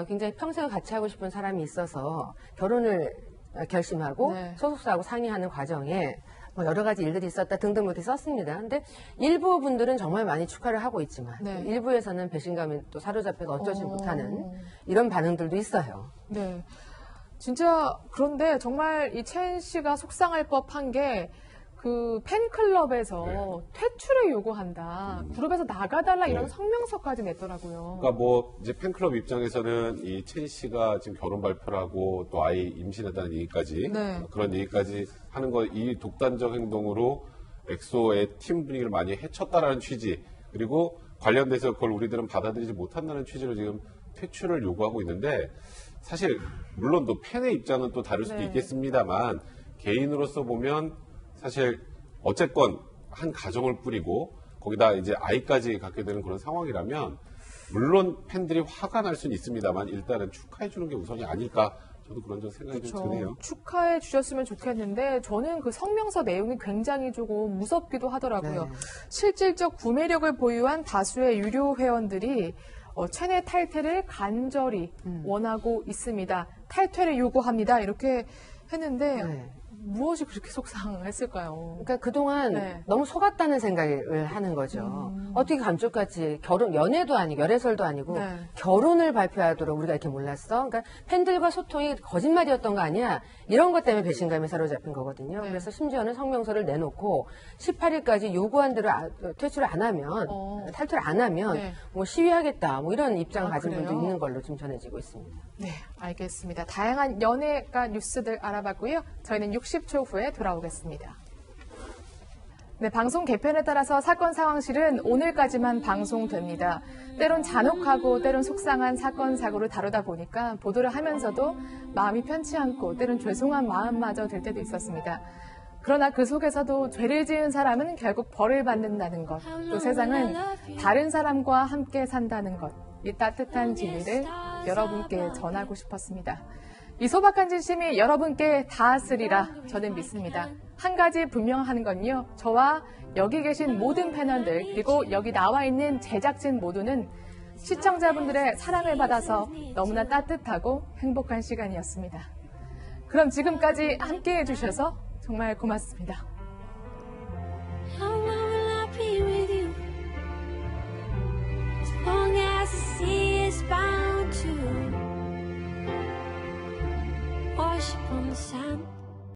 굉장히 평생을 같이 하고 싶은 사람이 있어서 결혼을 결심하고 네. 소속사하고 상의하는 과정에 뭐 여러 가지 일들이 있었다 등등 이렇게 썼습니다. 근데 일부 분들은 정말 많이 축하를 하고 있지만 네. 또 일부에서는 배신감에 또 사로잡혀서 어쩌지 못하는 이런 반응들도 있어요. 네. 진짜 그런데 정말 이 첸 씨가 속상할 법한 게 그 팬클럽에서 퇴출을 요구한다. 그룹에서 나가달라 이런 네. 성명서까지 냈더라고요. 그러니까 뭐 이제 팬클럽 입장에서는 이 첸 씨가 지금 결혼 발표를 하고 또 아이 임신했다는 얘기까지 네. 그런 얘기까지 하는 거 이 독단적 행동으로 엑소의 팀 분위기를 많이 해쳤다라는 취지 그리고 관련돼서 그걸 우리들은 받아들이지 못한다는 취지로 지금 퇴출을 요구하고 있는데 사실 물론 또 팬의 입장은 또 다를 수도 네. 있겠습니다만 개인으로서 보면 사실 어쨌건 한 가정을 꾸리고 거기다 이제 아이까지 갖게 되는 그런 상황이라면 물론 팬들이 화가 날 수는 있습니다만 일단은 축하해 주는 게 우선이 아닐까 저도 그런 좀 생각이 좀 드네요. 축하해 주셨으면 좋겠는데 저는 그 성명서 내용이 굉장히 조금 무섭기도 하더라고요. 네. 실질적 구매력을 보유한 다수의 유료 회원들이 첸의 탈퇴를 간절히 원하고 있습니다. 탈퇴를 요구합니다. 이렇게 했는데 네. 무엇이 그렇게 속상했을까요? 그러니까 그동안 네. 너무 속았다는 생각을 하는 거죠. 어떻게 감쪽같이 연애도 아니고, 열애설도 아니고, 네. 결혼을 발표하도록 우리가 이렇게 몰랐어? 그러니까 팬들과 소통이 거짓말이었던 거 아니야? 이런 것 때문에 배신감에 사로잡힌 거거든요. 네. 그래서 심지어는 성명서를 내놓고 18일까지 요구한 대로 퇴출을 안 하면, 탈퇴를 안 하면 네. 뭐 시위하겠다, 뭐 이런 입장을 아, 가진 그래요? 분도 있는 걸로 지금 전해지고 있습니다. 네, 알겠습니다. 다양한 연예가 뉴스들 알아봤고요. 저희는 60초 후에 돌아오겠습니다. 네, 방송 개편에 따라서 사건 상황실은 오늘까지만 방송됩니다. 때론 잔혹하고 때론 속상한 사건 사고를 다루다 보니까 보도를 하면서도 마음이 편치 않고 때론 죄송한 마음마저 들 때도 있었습니다. 그러나 그 속에서도 죄를 지은 사람은 결국 벌을 받는다는 것, 또 세상은 다른 사람과 함께 산다는 것, 이 따뜻한 진리를 여러분께 전하고 싶었습니다. 이 소박한 진심이 여러분께 닿았으리라 저는 믿습니다. 한 가지 분명한 건요. 저와 여기 계신 모든 패널들 그리고 여기 나와 있는 제작진 모두는 시청자분들의 사랑을 받아서 너무나 따뜻하고 행복한 시간이었습니다. 그럼 지금까지 함께해 주셔서 정말 고맙습니다. How long will I be with you? As long as the sea is bound to wash upon the sand.